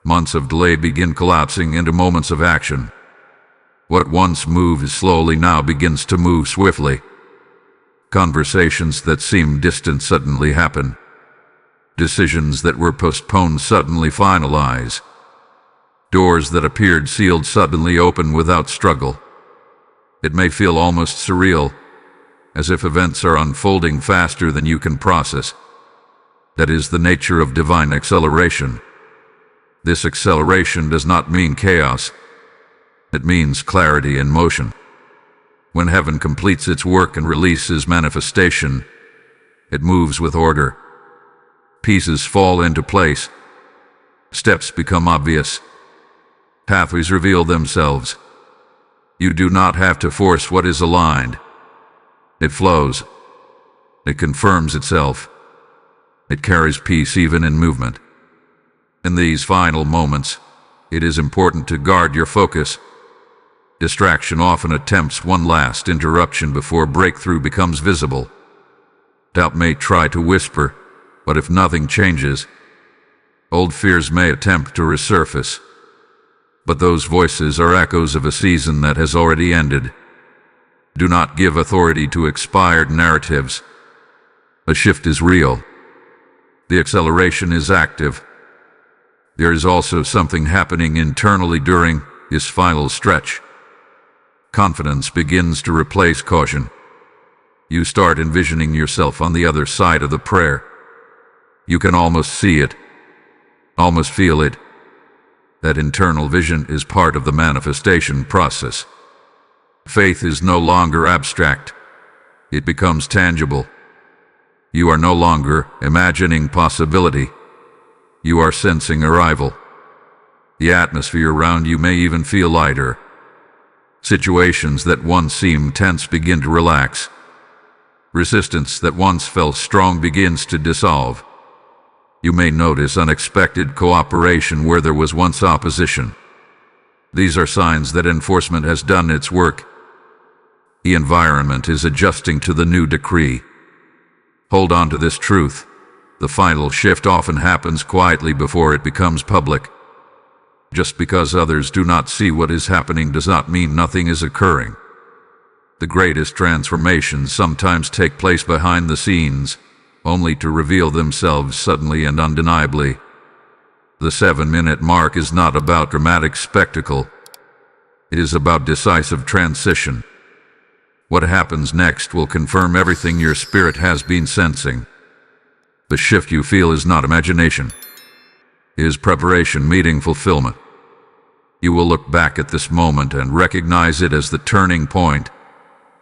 Speaker 1: Months of delay begin collapsing into moments of action. What once moved slowly now begins to move swiftly. Conversations that seemed distant suddenly happen. Decisions that were postponed suddenly finalize. Doors that appeared sealed suddenly open without struggle. It may feel almost surreal, as if events are unfolding faster than you can process. That is the nature of divine acceleration. This acceleration does not mean chaos. It means clarity in motion. When heaven completes its work and releases manifestation, it moves with order. Pieces fall into place. Steps become obvious. Pathways reveal themselves. You do not have to force what is aligned. It flows. It confirms itself. It carries peace even in movement. In these final moments, it is important to guard your focus. Distraction often attempts one last interruption before breakthrough becomes visible. Doubt may try to whisper, but if nothing changes, old fears may attempt to resurface. But those voices are echoes of a season that has already ended. Do not give authority to expired narratives. A shift is real. The acceleration is active. There is also something happening internally during this final stretch. Confidence begins to replace caution. You start envisioning yourself on the other side of the prayer. You can almost see it, almost feel it. That internal vision is part of the manifestation process. Faith is no longer abstract. It becomes tangible. You are no longer imagining possibility. You are sensing arrival. The atmosphere around you may even feel lighter. Situations that once seemed tense begin to relax. Resistance that once felt strong begins to dissolve. You may notice unexpected cooperation where there was once opposition. These are signs that enforcement has done its work. The environment is adjusting to the new decree. Hold on to this truth. The final shift often happens quietly before it becomes public. Just because others do not see what is happening does not mean nothing is occurring. The greatest transformations sometimes take place behind the scenes, only to reveal themselves suddenly and undeniably. The 7-minute mark is not about dramatic spectacle. It is about decisive transition. What happens next will confirm everything your spirit has been sensing. The shift you feel is not imagination. It is preparation meeting fulfillment. You will look back at this moment and recognize it as the turning point,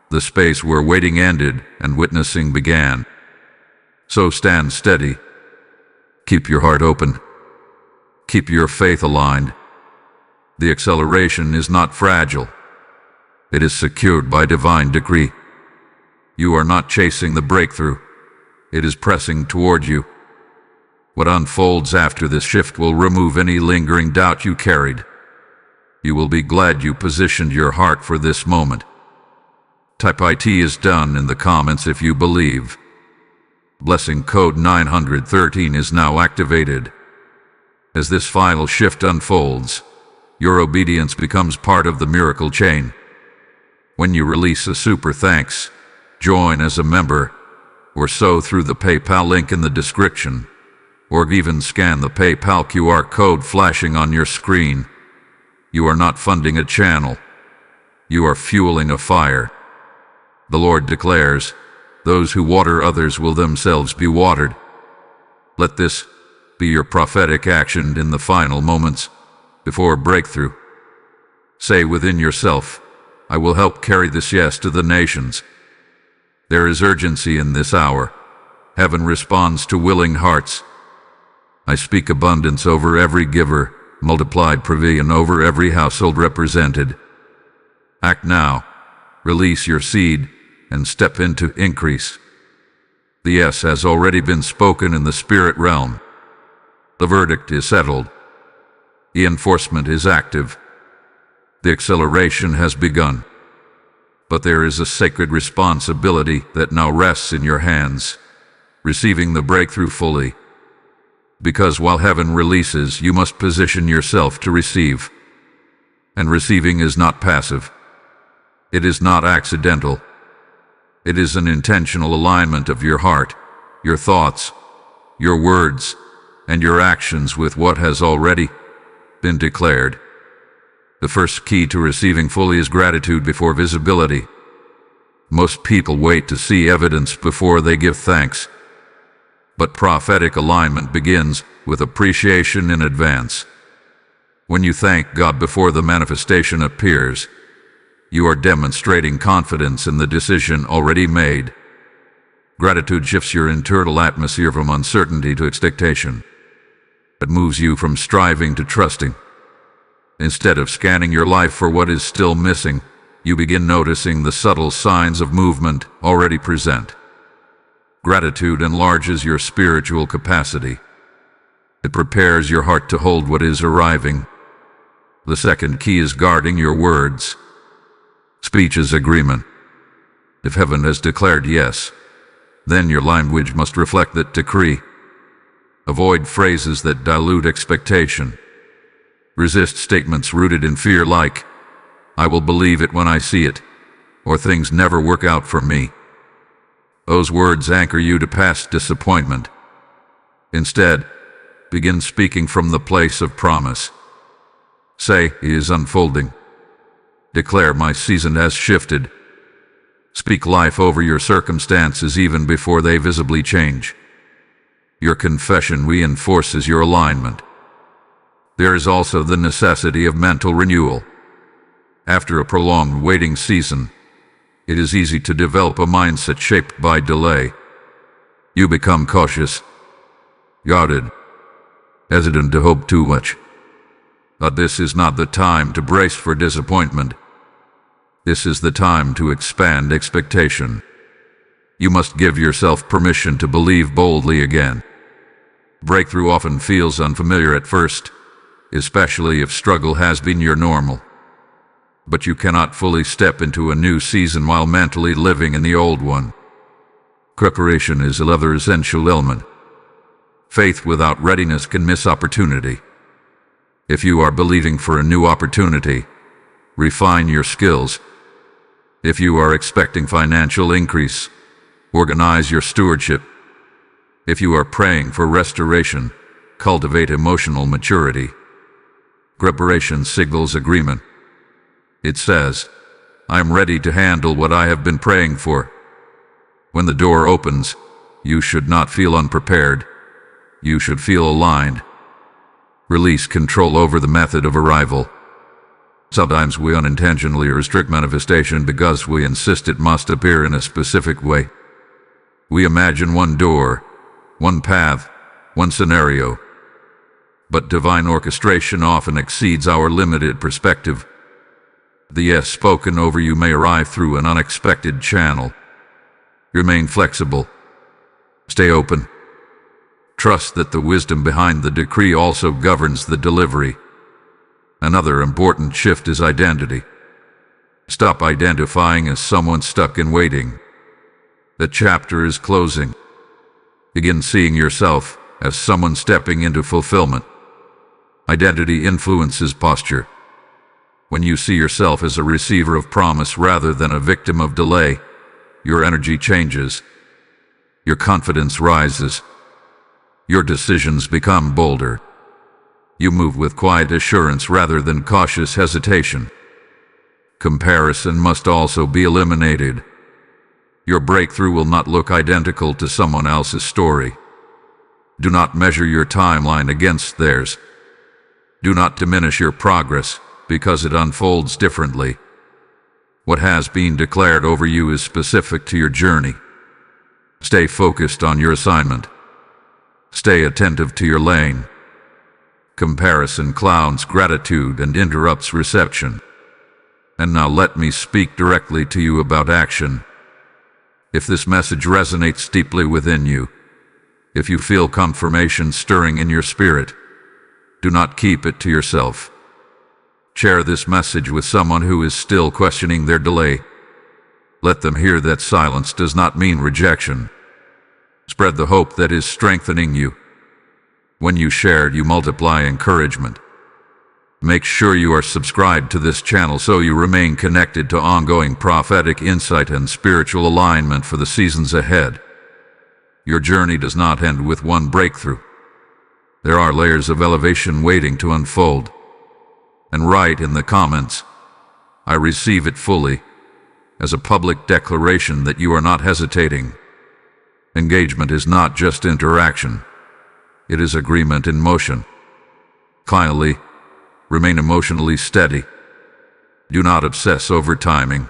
Speaker 1: the space where waiting ended and witnessing began. So stand steady. Keep your heart open. Keep your faith aligned. The acceleration is not fragile. It is secured by divine decree. You are not chasing the breakthrough. It is pressing toward you. What unfolds after this shift will remove any lingering doubt you carried. You will be glad you positioned your heart for this moment. Type IT is done in the comments if you believe. Blessing code 913 is now activated. As this final shift unfolds, your obedience becomes part of the miracle chain. When you release a super thanks, join as a member, or sow through the PayPal link in the description, or even scan the PayPal QR code flashing on your screen. You are not funding a channel. You are fueling a fire. The Lord declares, those who water others will themselves be watered. Let this be your prophetic action in the final moments before breakthrough. Say within yourself, I will help carry this yes to the nations. There is urgency in this hour. Heaven responds to willing hearts. I speak abundance over every giver, multiplied provision over every household represented. Act now. Release your seed and step into increase. The yes has already been spoken in the spirit realm. The verdict is settled. The enforcement is active. The acceleration has begun. But there is a sacred responsibility that now rests in your hands, receiving the breakthrough fully. Because while heaven releases, you must position yourself to receive. And receiving is not passive. It is not accidental. It is an intentional alignment of your heart, your thoughts, your words, and your actions with what has already been declared. The first key to receiving fully is gratitude before visibility. Most people wait to see evidence before they give thanks. But prophetic alignment begins with appreciation in advance. When you thank God before the manifestation appears, you are demonstrating confidence in the decision already made. Gratitude shifts your internal atmosphere from uncertainty to expectation. It moves you from striving to trusting. Instead of scanning your life for what is still missing, you begin noticing the subtle signs of movement already present. Gratitude enlarges your spiritual capacity. It prepares your heart to hold what is arriving. The second key is guarding your words. Speech is agreement. If heaven has declared yes, then your language must reflect that decree. Avoid phrases that dilute expectation. Resist statements rooted in fear like, I will believe it when I see it, or things never work out for me. Those words anchor you to past disappointment. Instead, begin speaking from the place of promise. Say, it is unfolding. Declare, my season has shifted. Speak life over your circumstances even before they visibly change. Your confession reinforces your alignment. There is also the necessity of mental renewal. After a prolonged waiting season, it is easy to develop a mindset shaped by delay. You become cautious, guarded, hesitant to hope too much. But this is not the time to brace for disappointment. This is the time to expand expectation. You must give yourself permission to believe boldly again. Breakthrough often feels unfamiliar at first, especially if struggle has been your normal. But you cannot fully step into a new season while mentally living in the old one. Preparation is another essential element. Faith without readiness can miss opportunity. If you are believing for a new opportunity, refine your skills. If you are expecting financial increase, organize your stewardship. If you are praying for restoration, cultivate emotional maturity. Preparation signals agreement. It says, I am ready to handle what I have been praying for. When the door opens, you should not feel unprepared. You should feel aligned. Release control over the method of arrival. Sometimes we unintentionally restrict manifestation because we insist it must appear in a specific way. We imagine one door, one path, one scenario. But divine orchestration often exceeds our limited perspective. The yes spoken over you may arrive through an unexpected channel. Remain flexible. Stay open. Trust that the wisdom behind the decree also governs the delivery. Another important shift is identity. Stop identifying as someone stuck in waiting. The chapter is closing. Begin seeing yourself as someone stepping into fulfillment. Identity influences posture. When you see yourself as a receiver of promise rather than a victim of delay, your energy changes. Your confidence rises. Your decisions become bolder. You move with quiet assurance rather than cautious hesitation. Comparison must also be eliminated. Your breakthrough will not look identical to someone else's story. Do not measure your timeline against theirs. Do not diminish your progress because it unfolds differently. What has been declared over you is specific to your journey. Stay focused on your assignment. Stay attentive to your lane. Comparison clouds gratitude and interrupts reception. And now let me speak directly to you about action. If this message resonates deeply within you, if you feel confirmation stirring in your spirit, do not keep it to yourself. Share this message with someone who is still questioning their delay. Let them hear that silence does not mean rejection. Spread the hope that is strengthening you. When you share, you multiply encouragement. Make sure you are subscribed to this channel so you remain connected to ongoing prophetic insight and spiritual alignment for the seasons ahead. Your journey does not end with one breakthrough. There are layers of elevation waiting to unfold. And write in the comments, I receive it fully, as a public declaration that you are not hesitating. Engagement is not just interaction. It is agreement in motion. Finally, remain emotionally steady. Do not obsess over timing.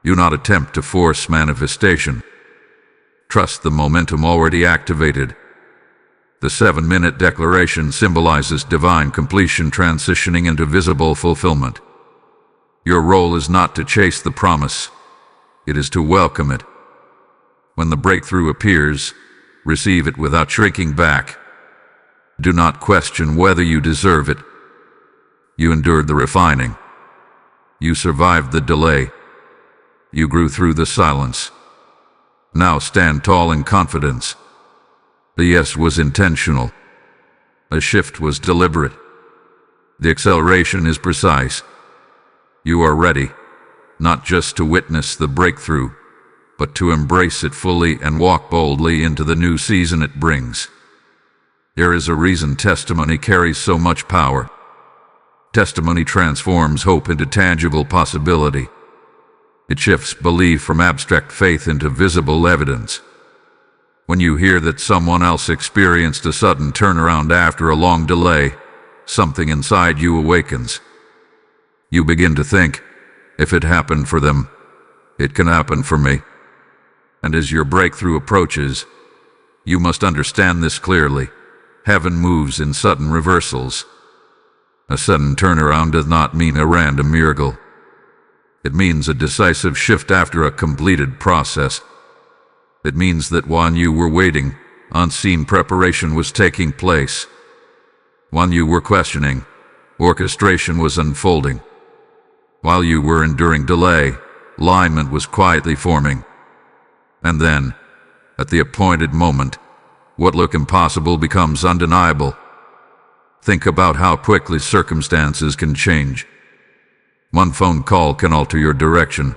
Speaker 1: Do not attempt to force manifestation. Trust the momentum already activated. The 7-minute declaration symbolizes divine completion transitioning into visible fulfillment. Your role is not to chase the promise. It is to welcome it. When the breakthrough appears, receive it without shrinking back. Do not question whether you deserve it. You endured the refining. You survived the delay. You grew through the silence. Now stand tall in confidence. The yes was intentional. The shift was deliberate. The acceleration is precise. You are ready, not just to witness the breakthrough, but to embrace it fully and walk boldly into the new season it brings. There is a reason testimony carries so much power. Testimony transforms hope into tangible possibility. It shifts belief from abstract faith into visible evidence. When you hear that someone else experienced a sudden turnaround after a long delay, something inside you awakens. You begin to think, if it happened for them, it can happen for me. And as your breakthrough approaches, you must understand this clearly. Heaven moves in sudden reversals. A sudden turnaround does not mean a random miracle. It means a decisive shift after a completed process. It means that while you were waiting, unseen preparation was taking place. While you were questioning, orchestration was unfolding. While you were enduring delay, alignment was quietly forming. And then, at the appointed moment, what looked impossible becomes undeniable. Think about how quickly circumstances can change. One phone call can alter your direction.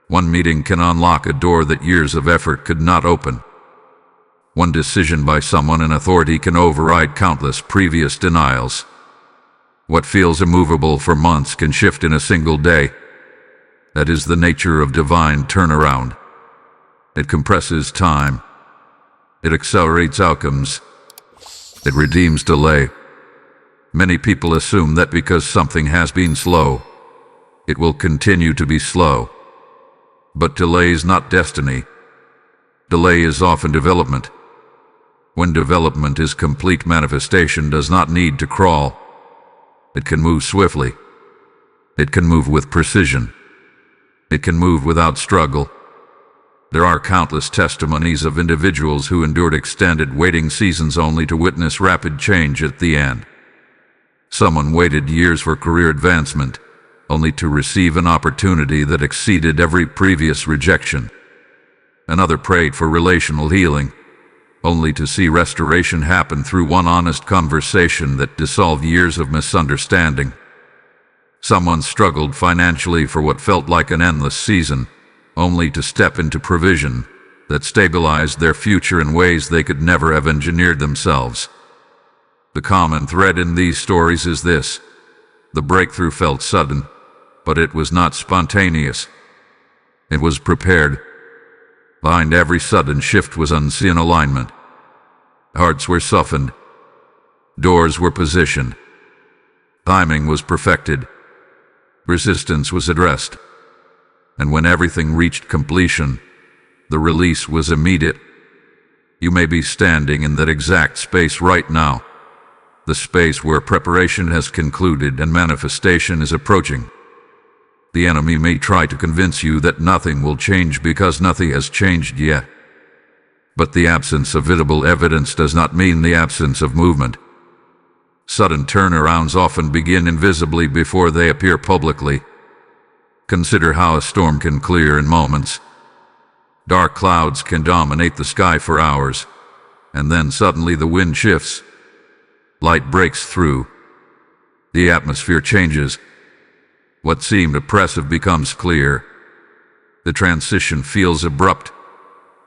Speaker 1: One meeting can unlock a door that years of effort could not open. One decision by someone in authority can override countless previous denials. What feels immovable for months can shift in a single day. That is the nature of divine turnaround. It compresses time. It accelerates outcomes. It redeems delay. Many people assume that because something has been slow, it will continue to be slow. But delay is not destiny. Delay is often development. When development is complete, manifestation does not need to crawl. It can move swiftly. It can move with precision. It can move without struggle. There are countless testimonies of individuals who endured extended waiting seasons only to witness rapid change at the end. Someone waited years for career advancement, only to receive an opportunity that exceeded every previous rejection. Another prayed for relational healing, only to see restoration happen through one honest conversation that dissolved years of misunderstanding. Someone struggled financially for what felt like an endless season, only to step into provision that stabilized their future in ways they could never have engineered themselves. The common thread in these stories is this: the breakthrough felt sudden, but it was not spontaneous. It was prepared. Behind every sudden shift was unseen alignment. Hearts were softened. Doors were positioned. Timing was perfected. Resistance was addressed. And when everything reached completion, the release was immediate. You may be standing in that exact space right now, the space where preparation has concluded and manifestation is approaching. The enemy may try to convince you that nothing will change because nothing has changed yet. But the absence of visible evidence does not mean the absence of movement. Sudden turnarounds often begin invisibly before they appear publicly. Consider how a storm can clear in moments. Dark clouds can dominate the sky for hours, and then suddenly the wind shifts. Light breaks through. The atmosphere changes. What seemed oppressive becomes clear. The transition feels abrupt,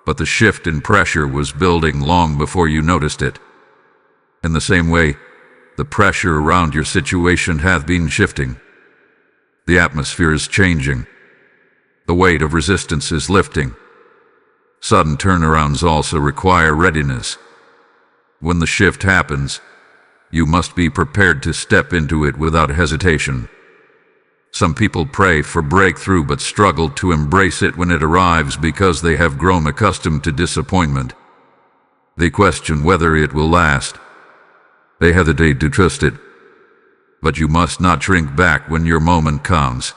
Speaker 1: but the shift in pressure was building long before you noticed it. In the same way, the pressure around your situation hath been shifting. The atmosphere is changing. The weight of resistance is lifting. Sudden turnarounds also require readiness. When the shift happens, you must be prepared to step into it without hesitation. Some people pray for breakthrough but struggle to embrace it when it arrives because they have grown accustomed to disappointment. They question whether it will last. They hesitate to trust it. But you must not shrink back when your moment comes.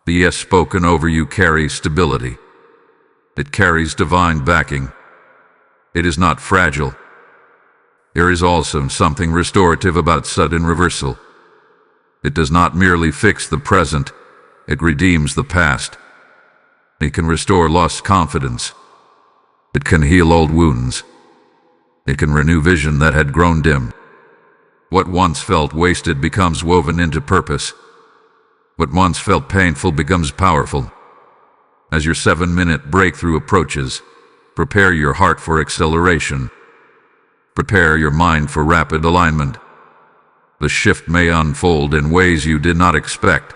Speaker 1: The yes spoken over you carries stability. It carries divine backing. It is not fragile. There is also something restorative about sudden reversal. It does not merely fix the present, it redeems the past. It can restore lost confidence. It can heal old wounds. It can renew vision that had grown dim. What once felt wasted becomes woven into purpose. What once felt painful becomes powerful. As your 7-minute breakthrough approaches, prepare your heart for acceleration. Prepare your mind for rapid alignment. The shift may unfold in ways you did not expect.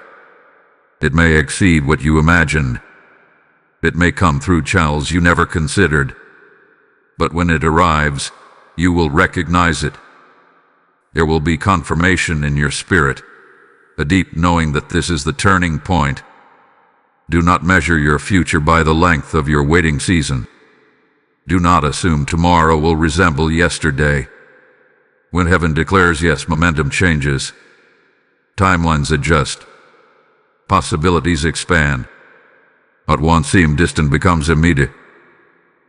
Speaker 1: It may exceed what you imagined. It may come through channels you never considered. But when it arrives, you will recognize it. There will be confirmation in your spirit, a deep knowing that this is the turning point. Do not measure your future by the length of your waiting season. Do not assume tomorrow will resemble yesterday. When heaven declares yes, momentum changes. Timelines adjust. Possibilities expand. What once seemed distant becomes immediate.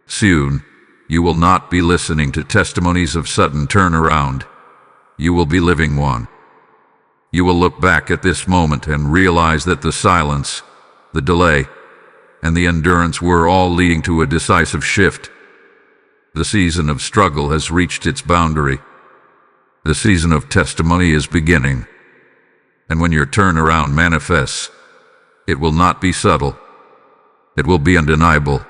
Speaker 1: Soon, you will not be listening to testimonies of sudden turnaround. You will be living one. You will look back at this moment and realize that the silence, the delay, and the endurance were all leading to a decisive shift. The season of struggle has reached its boundary. The season of testimony is beginning. And when your turnaround manifests, it will not be subtle. It will be undeniable.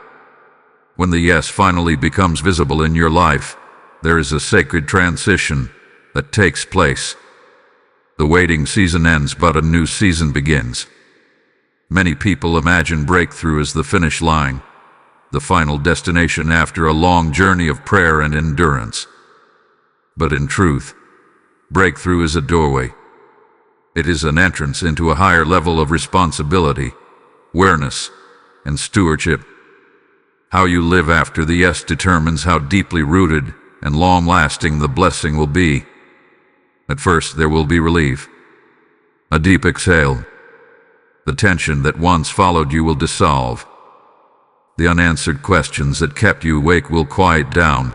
Speaker 1: When the yes finally becomes visible in your life, there is a sacred transition that takes place. The waiting season ends, but a new season begins. Many people imagine breakthrough as the finish line, the final destination after a long journey of prayer and endurance. But in truth, breakthrough is a doorway. It is an entrance into a higher level of responsibility, awareness, and stewardship. How you live after the yes determines how deeply rooted and long-lasting the blessing will be. At first there will be relief, a deep exhale. The tension that once followed you will dissolve. The unanswered questions that kept you awake will quiet down.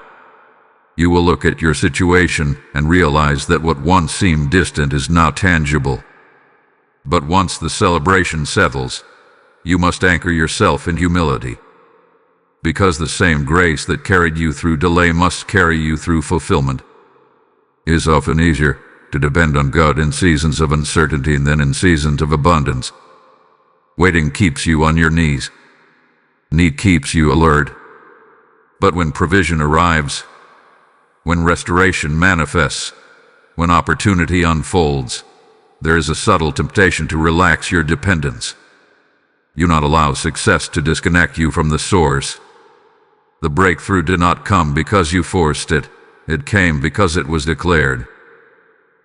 Speaker 1: You will look at your situation and realize that what once seemed distant is now tangible. But once the celebration settles, you must anchor yourself in humility. Because the same grace that carried you through delay must carry you through fulfillment. It is often easier to depend on God in seasons of uncertainty than in seasons of abundance. Waiting keeps you on your knees. Need keeps you alert. But when provision arrives, when restoration manifests, when opportunity unfolds, there is a subtle temptation to relax your dependence. You not allow success to disconnect you from the source. The breakthrough did not come because you forced it. It came because it was declared.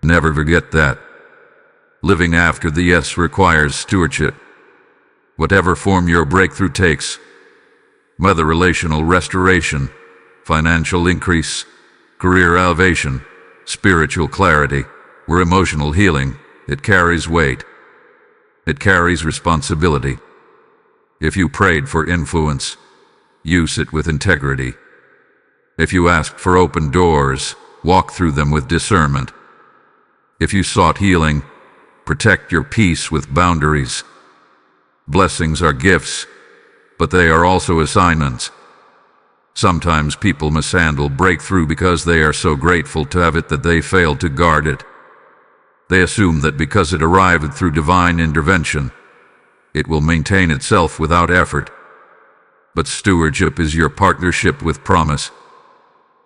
Speaker 1: Never forget that. Living after the yes requires stewardship. Whatever form your breakthrough takes, whether relational restoration, financial increase, career elevation, spiritual clarity, or emotional healing, it carries weight. It carries responsibility. If you prayed for influence, use it with integrity. If you asked for open doors, walk through them with discernment. If you sought healing, protect your peace with boundaries. Blessings are gifts, but they are also assignments. Sometimes people mishandle breakthrough because they are so grateful to have it that they fail to guard it. They assume that because it arrived through divine intervention, it will maintain itself without effort. But stewardship is your partnership with promise.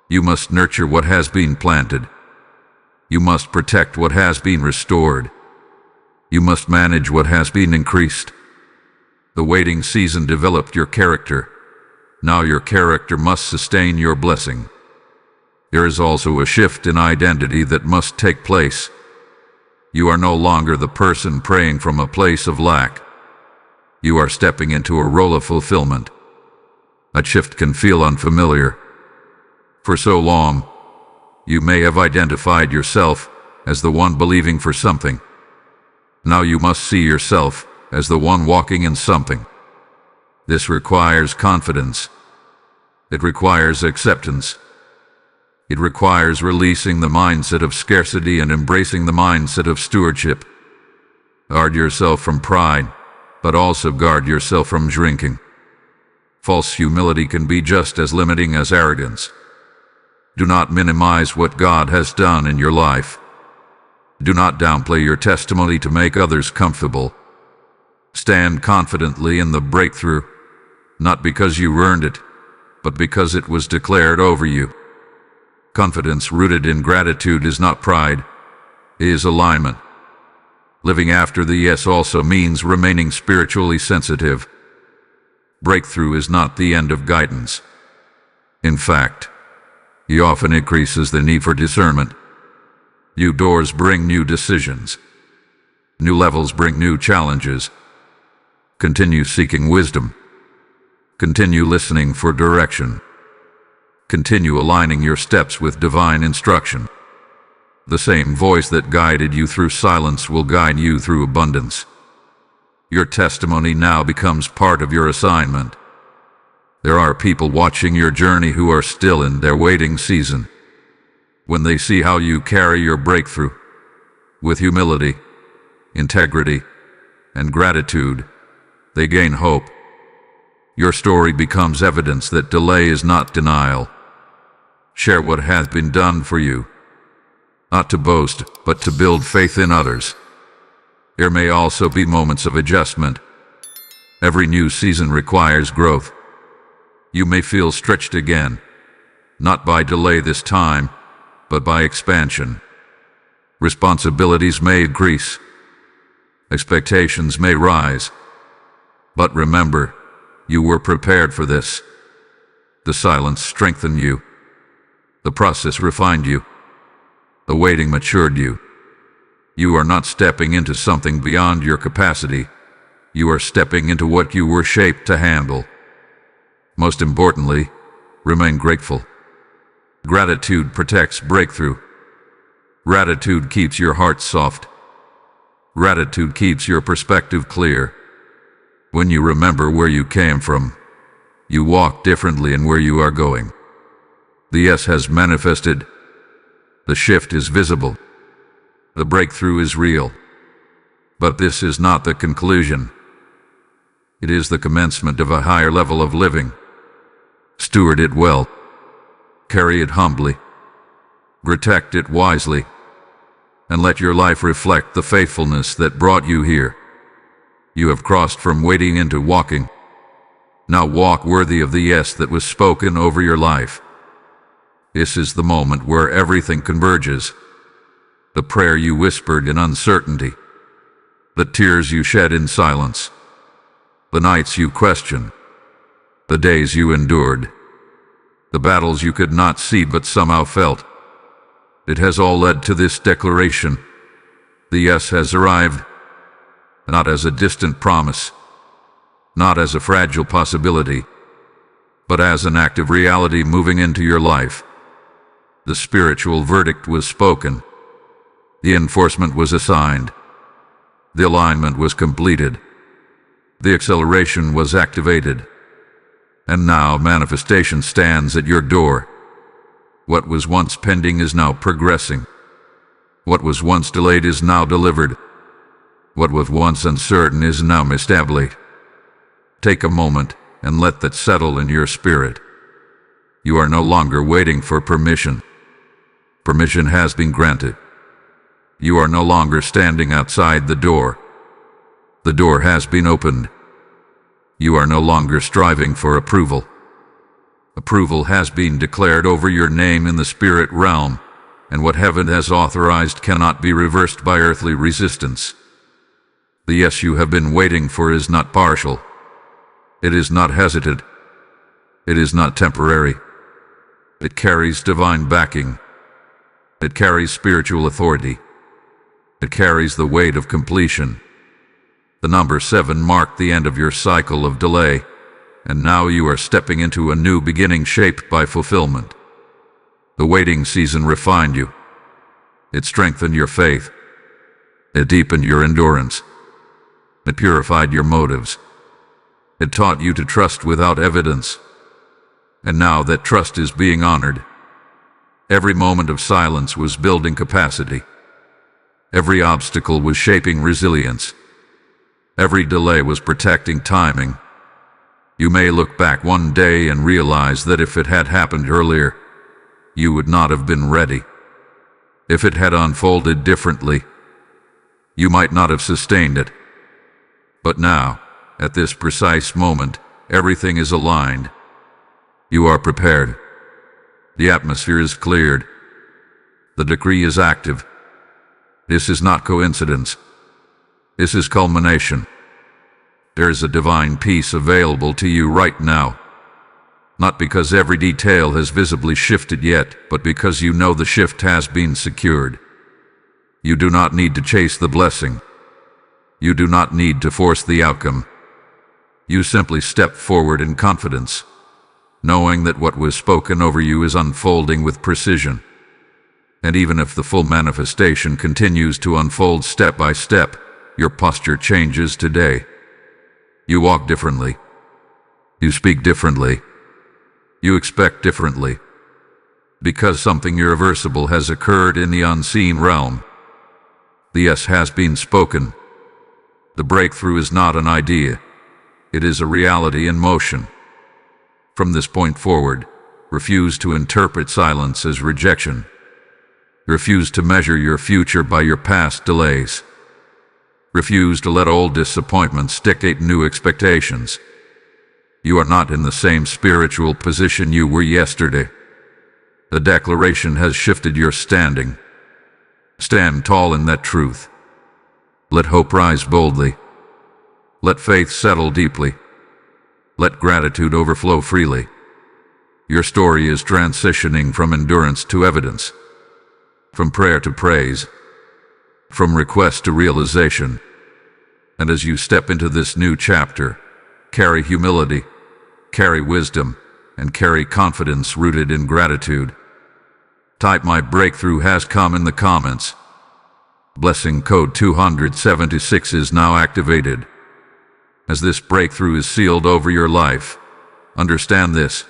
Speaker 1: You must nurture what has been planted. You must protect what has been restored. You must manage what has been increased. The waiting season developed your character. Now your character must sustain your blessing. There is also a shift in identity that must take place. You are no longer the person praying from a place of lack. You are stepping into a role of fulfillment. That shift can feel unfamiliar. For so long, you may have identified yourself as the one believing for something. Now you must see yourself as the one walking in something. This requires confidence. It requires acceptance. It requires releasing the mindset of scarcity and embracing the mindset of stewardship. Guard yourself from pride, but also guard yourself from shrinking. False humility can be just as limiting as arrogance. Do not minimize what God has done in your life. Do not downplay your testimony to make others comfortable. Stand confidently in the breakthrough, not because you earned it, but because it was declared over you. Confidence rooted in gratitude is not pride, it is alignment. Living after the yes also means remaining spiritually sensitive. Breakthrough is not the end of guidance. In fact, it often increases the need for discernment. New doors bring new decisions. New levels bring new challenges. Continue seeking wisdom. Continue listening for direction. Continue aligning your steps with divine instruction. The same voice that guided you through silence will guide you through abundance. Your testimony now becomes part of your assignment. There are people watching your journey who are still in their waiting season. When they see how you carry your breakthrough with humility, integrity, and gratitude, they gain hope. Your story becomes evidence that delay is not denial. Share what has been done for you, not to boast, but to build faith in others. There may also be moments of adjustment. Every new season requires growth. You may feel stretched again, not by delay this time, but by expansion. Responsibilities may increase. Expectations may rise. But remember, you were prepared for this. The silence strengthened you. The process refined you. The waiting matured you. You are not stepping into something beyond your capacity. You are stepping into what you were shaped to handle. Most importantly, remain grateful. Gratitude protects breakthrough. Gratitude keeps your heart soft. Gratitude keeps your perspective clear. When you remember where you came from, you walk differently in where you are going. The yes has manifested. The shift is visible. The breakthrough is real. But this is not the conclusion. It is the commencement of a higher level of living. Steward it well. Carry it humbly. Protect it wisely. And let your life reflect the faithfulness that brought you here. You have crossed from waiting into walking. Now walk worthy of the yes that was spoken over your life. This is the moment where everything converges. The prayer you whispered in uncertainty. The tears you shed in silence. The nights you questioned. The days you endured. The battles you could not see but somehow felt. It has all led to this declaration. The yes has arrived, not as a distant promise, not as a fragile possibility, but as an active reality moving into your life. The spiritual verdict was spoken. The enforcement was assigned. The alignment was completed. The acceleration was activated. And now manifestation stands at your door. What was once pending is now progressing. What was once delayed is now delivered. What was once uncertain is now established. Take a moment and let that settle in your spirit. You are no longer waiting for permission. Permission has been granted. You are no longer standing outside the door. The door has been opened. You are no longer striving for approval. Approval has been declared over your name in the spirit realm, and what heaven has authorized cannot be reversed by earthly resistance. The yes you have been waiting for is not partial. It is not hesitant. It is not temporary. It carries divine backing. It carries spiritual authority. It carries the weight of completion. The number 7 marked the end of your cycle of delay, and now you are stepping into a new beginning shaped by fulfillment. The waiting season refined you. It strengthened your faith. It deepened your endurance. It purified your motives. It taught you to trust without evidence. And now that trust is being honored. Every moment of silence was building capacity. Every obstacle was shaping resilience. Every delay was protecting timing. You may look back one day and realize that if it had happened earlier, you would not have been ready. If it had unfolded differently, you might not have sustained it. But now, at this precise moment, everything is aligned. You are prepared. The atmosphere is cleared. The decree is active. This is not coincidence. This is culmination. There is a divine peace available to you right now. Not because every detail has visibly shifted yet, but because you know the shift has been secured. You do not need to chase the blessing. You do not need to force the outcome. You simply step forward in confidence, knowing that what was spoken over you is unfolding with precision. And even if the full manifestation continues to unfold step by step, your posture changes today. You walk differently. You speak differently. You expect differently. Because something irreversible has occurred in the unseen realm. The yes has been spoken. The breakthrough is not an idea. It is a reality in motion. From this point forward, refuse to interpret silence as rejection. Refuse to measure your future by your past delays. Refuse to let old disappointments dictate new expectations. You are not in the same spiritual position you were yesterday. The declaration has shifted your standing. Stand tall in that truth. Let hope rise boldly. Let faith settle deeply. Let gratitude overflow freely. Your story is transitioning from endurance to evidence, from prayer to praise, from request to realization. And as you step into this new chapter, carry humility, carry wisdom, and carry confidence rooted in gratitude. Type "My breakthrough has come" in the comments. Blessing code 276 is now activated. As this breakthrough is sealed over your life, understand this: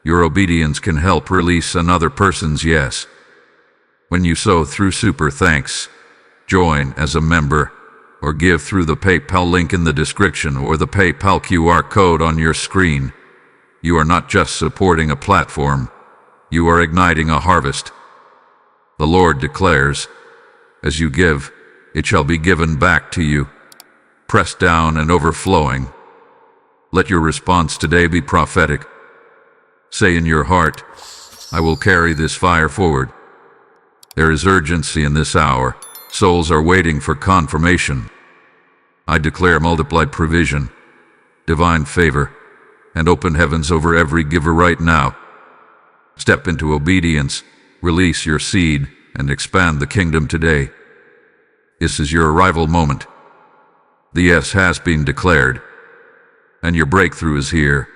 Speaker 1: your obedience can help release another person's yes. When you sow through Super Thanks, join as a member, or give through the PayPal link in the description or the PayPal QR code on your screen, you are not just supporting a platform, you are igniting a harvest. The Lord declares, "As you give, it shall be given back to you, pressed down and overflowing." Let your response today be prophetic. Say in your heart, "I will carry this fire forward." There is urgency in this hour. Souls are waiting for confirmation. I declare multiplied provision, divine favor, and open heavens over every giver right now. Step into obedience, release your seed, and expand the kingdom today. This is your arrival moment. The yes has been declared, and your breakthrough is here.